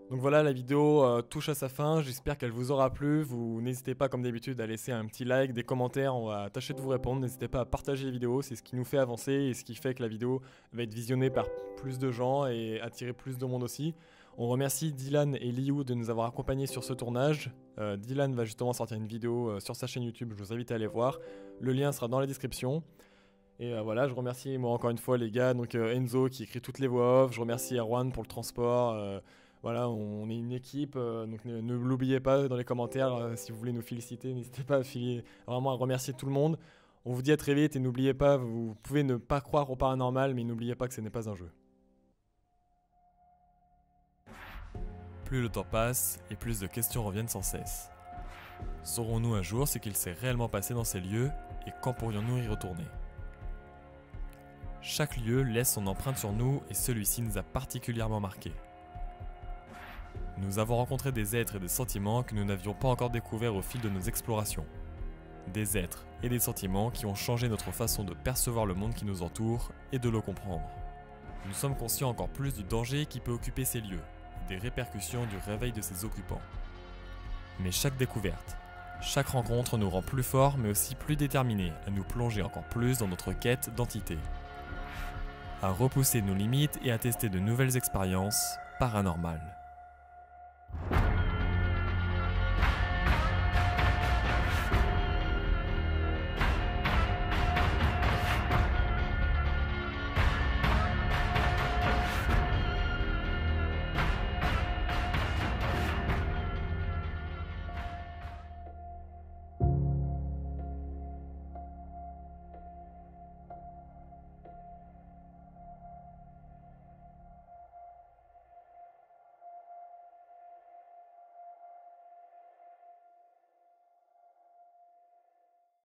Donc voilà, la vidéo touche à sa fin, j'espère qu'elle vous aura plu. Vous n'hésitez pas comme d'habitude à laisser un petit like, des commentaires, on va tâcher de vous répondre. N'hésitez pas à partager les vidéos, c'est ce qui nous fait avancer et ce qui fait que la vidéo va être visionnée par plus de gens et attirer plus de monde aussi. On remercie Dylan et Liu de nous avoir accompagnés sur ce tournage. Dylan va justement sortir une vidéo sur sa chaîne YouTube, je vous invite à aller voir. Le lien sera dans la description. Et voilà, je remercie moi encore une fois les gars, donc Enzo qui écrit toutes les voix off, je remercie Erwan pour le transport. Voilà, on est une équipe, donc ne l'oubliez pas dans les commentaires, si vous voulez nous féliciter, n'hésitez pas vraiment à remercier tout le monde. On vous dit à très vite et n'oubliez pas, vous pouvez ne pas croire au paranormal, mais n'oubliez pas que ce n'est pas un jeu. Plus le temps passe et plus de questions reviennent sans cesse. Saurons-nous un jour ce qu'il s'est réellement passé dans ces lieux et quand pourrions-nous y retourner ? Chaque lieu laisse son empreinte sur nous et celui-ci nous a particulièrement marqués. Nous avons rencontré des êtres et des sentiments que nous n'avions pas encore découverts au fil de nos explorations. Des êtres et des sentiments qui ont changé notre façon de percevoir le monde qui nous entoure et de le comprendre. Nous sommes conscients encore plus du danger qui peut occuper ces lieux et des répercussions du réveil de ses occupants. Mais chaque découverte, chaque rencontre nous rend plus forts mais aussi plus déterminés à nous plonger encore plus dans notre quête d'entité. À repousser nos limites et à tester de nouvelles expériences paranormales.